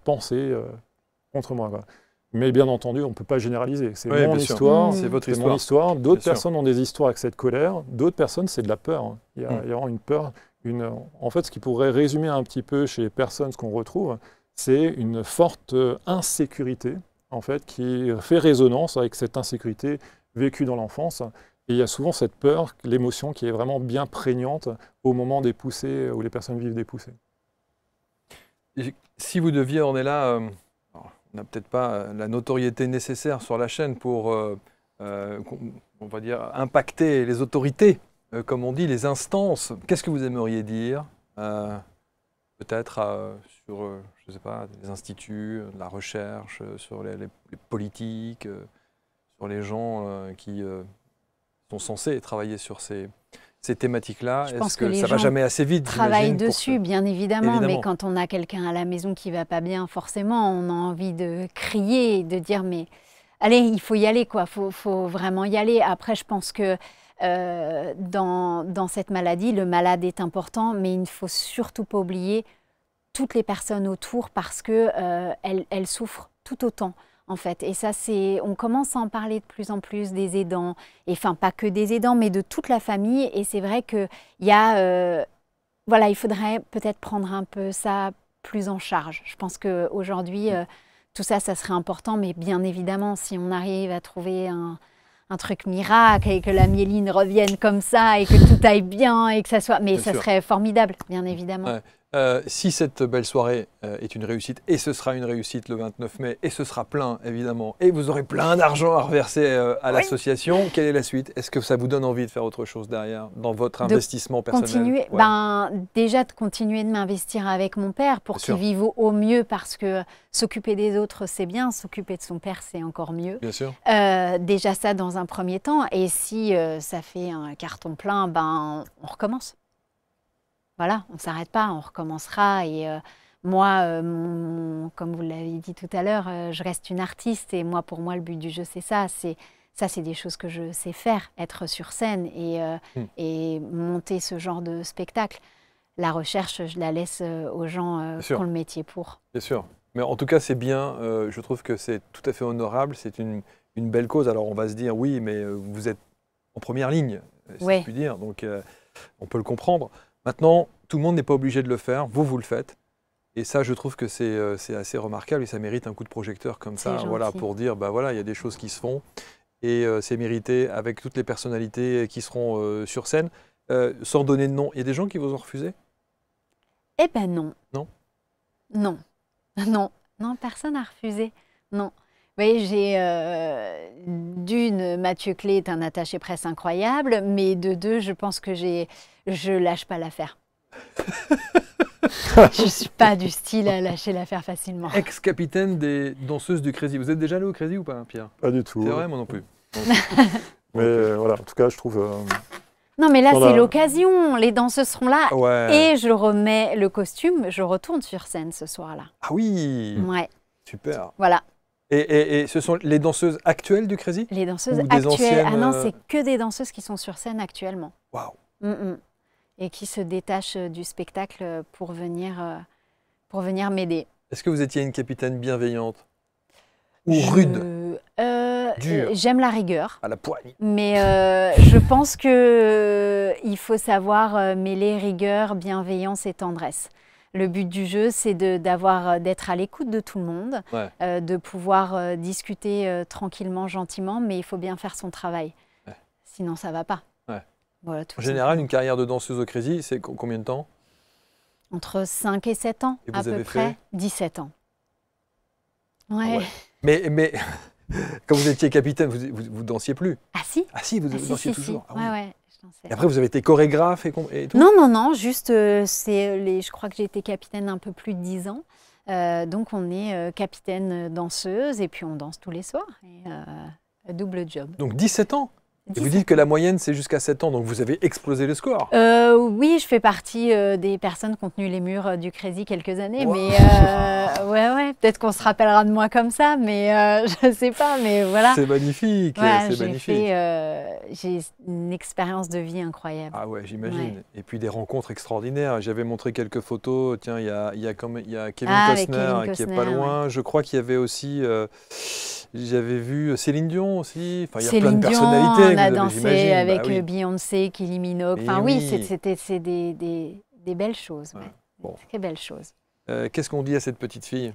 pensée contre moi. Quoi. Mais bien entendu, on ne peut pas généraliser. C'est Oui, mon bien sûr. histoire, C'est votre c'est mon histoire. histoire. D'autres Bien personnes ont des histoires avec cette colère. D'autres personnes, c'est de la peur. Hein. Il y a vraiment une peur. En fait, ce qui pourrait résumer un petit peu chez les personnes, ce qu'on retrouve, c'est une forte insécurité, en fait, qui fait résonance avec cette insécurité vécue dans l'enfance. Et il y a souvent cette peur, l'émotion qui est vraiment bien prégnante au moment des poussées, où les personnes vivent des poussées. Et si vous deviez, on est là, on n'a peut-être pas la notoriété nécessaire sur la chaîne pour, on va dire, impacter les autorités, comme on dit, les instances. Qu'est-ce que vous aimeriez dire peut-être sur, je sais pas, des instituts, de la recherche, sur les politiques, sur les gens qui sont censés travailler sur ces thématiques-là. Je pense Est-ce que que les ça va gens jamais assez vite, travaillent j'imagine, dessus, bien évidemment, mais Évidemment. quand on a quelqu'un à la maison qui va pas bien, forcément, on a envie de crier, de dire mais allez, il faut y aller, quoi. Faut vraiment y aller. Après, je pense que dans cette maladie, le malade est important, mais il ne faut surtout pas oublier toutes les personnes autour parce que elles souffrent tout autant. En fait, et ça, on commence à en parler de plus en plus des aidants, et enfin pas que des aidants, mais de toute la famille. Et c'est vrai que voilà, il faudrait peut-être prendre un peu ça plus en charge. Je pense qu'aujourd'hui, tout ça, ça serait important, mais bien évidemment, si on arrive à trouver un truc miracle et que la myéline revienne comme ça et que tout aille bien et que ça soit, mais Bien ça sûr. serait formidable, bien évidemment. Ouais. Si cette belle soirée est une réussite, et ce sera une réussite le 29 mai, et ce sera plein évidemment, et vous aurez plein d'argent à reverser à l'association, quelle est la suite? Est-ce que ça vous donne envie de faire autre chose derrière, dans votre investissement personnel? Continuer, Ouais. déjà de continuer de m'investir avec mon père pour Bien qu'il sûr. vive au mieux, parce que s'occuper des autres c'est bien, s'occuper de son père c'est encore mieux. Bien sûr. Déjà ça dans un premier temps, et si ça fait un carton plein, on recommence. Voilà, on ne s'arrête pas, on recommencera. Et moi, comme vous l'avez dit tout à l'heure, je reste une artiste, et moi, pour moi, le but du jeu, c'est ça. C'est des choses que je sais faire, être sur scène et monter ce genre de spectacle. La recherche, je la laisse aux gens qui ont le métier pour. Bien sûr. Mais en tout cas, c'est bien. Je trouve que c'est tout à fait honorable. C'est une belle cause. Alors, on va se dire, oui, mais vous êtes en première ligne, si je puis dire. Donc, on peut le comprendre. Maintenant, tout le monde n'est pas obligé de le faire. Vous le faites. Et ça, je trouve que c'est assez remarquable et ça mérite un coup de projecteur comme ça, voilà, pour dire, bah voilà, il y a des choses qui se font et c'est mérité avec toutes les personnalités qui seront sur scène. Sans donner de nom, il y a des gens qui vous ont refusé? Eh ben non. Non? Non. Non. Non, personne n'a refusé. Non. Vous voyez, d'une, Mathieu Clé est un attaché presse incroyable, mais de deux, je pense que je lâche pas l'affaire. Je ne suis pas du style à lâcher l'affaire facilement. Ex-capitaine des danseuses du Crazy. Vous êtes déjà allé au Crazy ou pas, Pierre? Pas du tout. C'est vrai, moi non plus. Mais voilà, en tout cas, je trouve... Non, mais là, c'est l'occasion. Les danseuses seront là. Ouais. Et je remets le costume, je retourne sur scène ce soir-là. Ah oui. Ouais. Super. Voilà. Et ce sont les danseuses actuelles du Crazy? Les danseuses Ou des actuelles. anciennes, Ah non, c'est que des danseuses qui sont sur scène actuellement. Waouh. Et qui se détachent du spectacle pour venir m'aider. Est-ce que vous étiez une capitaine bienveillante? Ou rude? Dure? J'aime la rigueur. À la poigne. Mais je pense qu'il faut savoir mêler rigueur, bienveillance et tendresse. Le but du jeu, c'est d'être à l'écoute de tout le monde, de pouvoir discuter tranquillement, gentiment, mais il faut bien faire son travail. Sinon, ça ne va pas. Voilà, en général, une carrière de danseuse au Crazy, c'est combien de temps? Entre 5 et 7 ans, à peu près. 17 ans. Ouais. Mais quand vous étiez capitaine, vous dansiez plus? Ah si. Ah si, vous dansiez toujours. Ah, oui. Ouais, je dansais. Et après, vous avez été chorégraphe et tout? Non, juste, je crois que j'ai été capitaine un peu plus de 10 ans. Donc, on est capitaine danseuse et puis on danse tous les soirs. Et, double job. Donc, 17 ans? Et vous dites que la moyenne, c'est jusqu'à 7 ans, donc vous avez explosé le score. Oui, je fais partie des personnes qui ont tenu les murs du Crazy quelques années, mais ouais, peut-être qu'on se rappellera de moi comme ça, mais je ne sais pas, mais voilà. C'est magnifique, c'est magnifique. J'ai une expérience de vie incroyable. Ah ouais, j'imagine. Ouais. Et puis des rencontres extraordinaires. J'avais montré quelques Photos. Tiens, il y a Kevin Costner qui est pas loin. Ouais. Je crois qu'il y avait aussi... J'avais vu Céline Dion aussi. Enfin, il y a plein de personnalités. On a dansé avec Beyoncé, Kylie Minogue. Enfin oui, c'est des belles choses. Ouais. Bon. Très belles choses. Qu'est-ce qu'on dit à cette petite fille?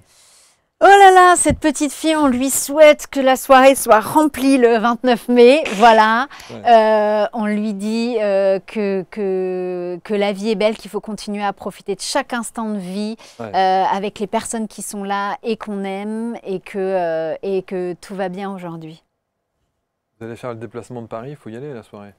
Oh là là, cette petite fille, on lui souhaite que la soirée soit remplie le 29 mai. Voilà. Ouais. On lui dit que la vie est belle, qu'il faut continuer à profiter de chaque instant de vie avec les personnes qui sont là et qu'on aime et que tout va bien aujourd'hui. Vous allez faire le déplacement de Paris, il faut y aller la soirée.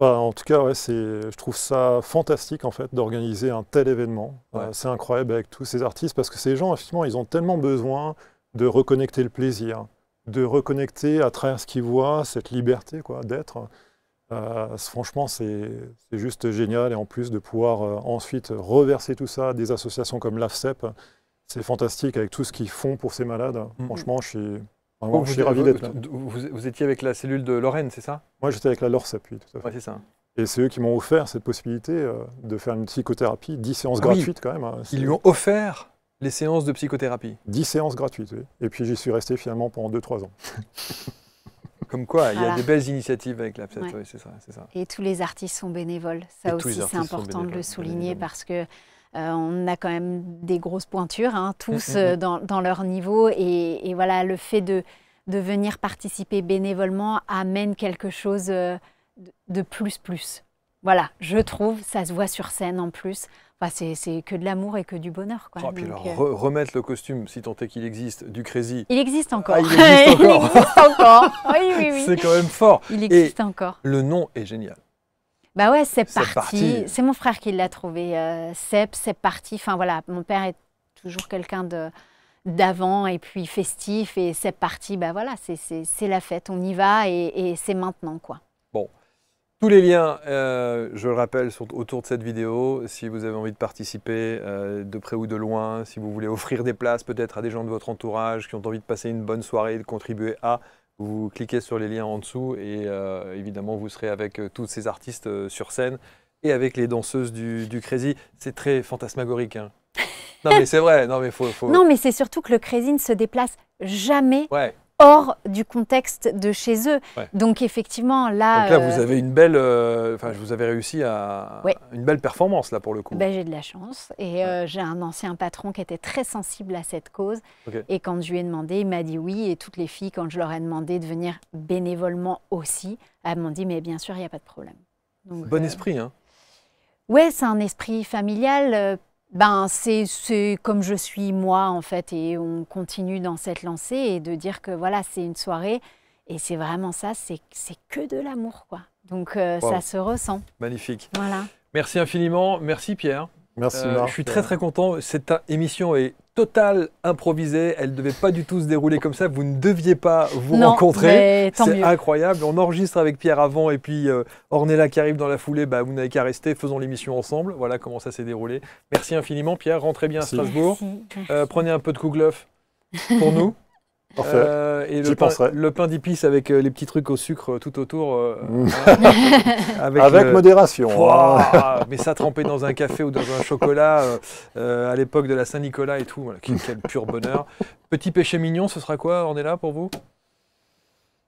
Bah, en tout cas, ouais, je trouve ça fantastique en fait d'organiser un tel événement. Ouais. C'est incroyable avec tous ces artistes parce que ces gens, effectivement, ils ont tellement besoin de reconnecter le plaisir, de reconnecter à travers ce qu'ils voient cette liberté quoi, d'être. Franchement, c'est juste génial et en plus de pouvoir ensuite reverser tout ça à des associations comme l'AFCEP, c'est fantastique avec tout ce qu'ils font pour ces malades. Franchement, je suis ravi d'être là. Vous étiez avec la cellule de Lorraine, c'est ça? Moi, j'étais avec la LORCEP, oui, tout à fait. Ouais, c'est ça. Et c'est eux qui m'ont offert cette possibilité de faire une psychothérapie, 10 séances gratuites quand même. Ils lui ont offert les séances de psychothérapie. 10 séances gratuites, oui. Et puis j'y suis resté finalement pendant 2-3 ans. Comme quoi, il y a Voilà. des belles initiatives avec l'AFCEP, Ouais. oui, c'est ça, c'est ça. Et tous les artistes sont bénévoles. Et Ça tous les aussi, c'est artistes sont important de bénévoles, le bien souligner évidemment. parce que on a quand même des grosses pointures, hein, tous Mm. dans leur niveau. Et voilà, le fait de venir participer bénévolement amène quelque chose de plus. Voilà, je trouve, ça se voit sur scène en plus. Enfin, c'est que de l'amour et que du bonheur, quoi. Oh, puis Donc, alors, remettre le costume, si tant est qu'il existe, du Crazy, il existe encore. Ah, il existe encore. Il existe encore. Oui. c'est quand même fort. Il existe encore. Le nom est génial. Bah ouais, c'est C'est parti. parti. C'est mon frère qui l'a trouvé. C'est parti. Enfin voilà, mon père est toujours quelqu'un d'avant et puis festif et c'est parti. Bah voilà, c'est la fête. On y va et c'est maintenant quoi. Tous les liens, je le rappelle, sont autour de cette vidéo. Si vous avez envie de participer de près ou de loin, si vous voulez offrir des places peut-être à des gens de votre entourage qui ont envie de passer une bonne soirée, de contribuer à, vous cliquez sur les liens en dessous et évidemment vous serez avec tous ces artistes sur scène et avec les danseuses du Crazy. C'est très fantasmagorique. Hein. Non mais c'est vrai, non mais faut... Non mais c'est surtout que le Crazy ne se déplace jamais Ouais. hors du contexte de chez eux. Ouais. Donc effectivement là. Donc là vous avez une belle, vous avez réussi à Ouais. une belle performance là pour le coup. Ben, j'ai de la chance et j'ai un ancien patron qui était très sensible à cette cause. Ok. Et quand je lui ai demandé, il m'a dit oui. Et toutes les filles, quand je leur ai demandé de venir bénévolement aussi, elles m'ont dit mais bien sûr, il n'y a pas de problème. Donc, Bon esprit, hein. Ouais, c'est un esprit familial. Ben, c'est comme je suis moi en fait. Et on continue dans cette lancée et de dire que voilà, c'est une soirée. Et c'est vraiment ça, c'est que de l'amour quoi. Donc ça se ressent. Magnifique. Voilà. Merci infiniment. Merci Pierre. Merci Marc. Je suis très content. Cette émission est totale improvisée. Elle ne devait pas du tout se dérouler comme ça. Vous ne deviez pas vous Non, rencontrer. mais tant C'est mieux. incroyable. On enregistre avec Pierre avant et puis Ornella qui arrive dans la foulée. Bah, vous n'avez qu'à rester. Faisons l'émission ensemble. Voilà comment ça s'est déroulé. Merci infiniment Pierre. Rentrez bien à Merci. Strasbourg. Merci. Prenez un peu de Kouglof pour nous. Parfait. Et J'y penserai. le pain d'épices avec les petits trucs au sucre tout autour. Avec modération. Ouah, mais ça trempé dans un café ou dans un chocolat à l'époque de la Saint-Nicolas et tout, voilà, quel pur bonheur. Petit péché mignon, ce sera quoi, on est là pour vous?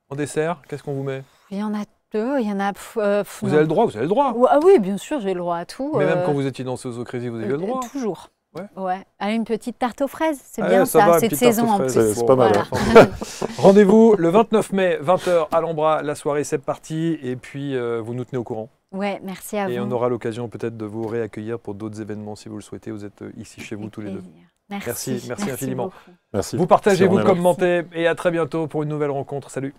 En dessert, qu'est-ce qu'on vous met? Il y en a deux, il y en a. Vous avez le droit, vous avez le droit. Ah oui, bien sûr, j'ai le droit à tout. Mais même quand vous étiez danseuse au Crazy, vous avez le droit. Toujours. Ouais. Ah, une petite tarte aux fraises, c'est Ah, bien ça ça, va, cette petite tarte saison aux en fraises, plus. C'est pas mal. Voilà. Rendez-vous le 29 mai, 20h à l'Ambra, la soirée c'est parti, et puis vous nous tenez au courant. Ouais, merci à Et vous. on aura l'occasion peut-être de vous réaccueillir pour d'autres événements si vous le souhaitez, vous êtes ici chez vous Avec tous les deux. plaisir. Merci infiniment. beaucoup. Merci. Vous partagez, Merci, vous Ornella. commentez, et à très bientôt pour une nouvelle rencontre. Salut.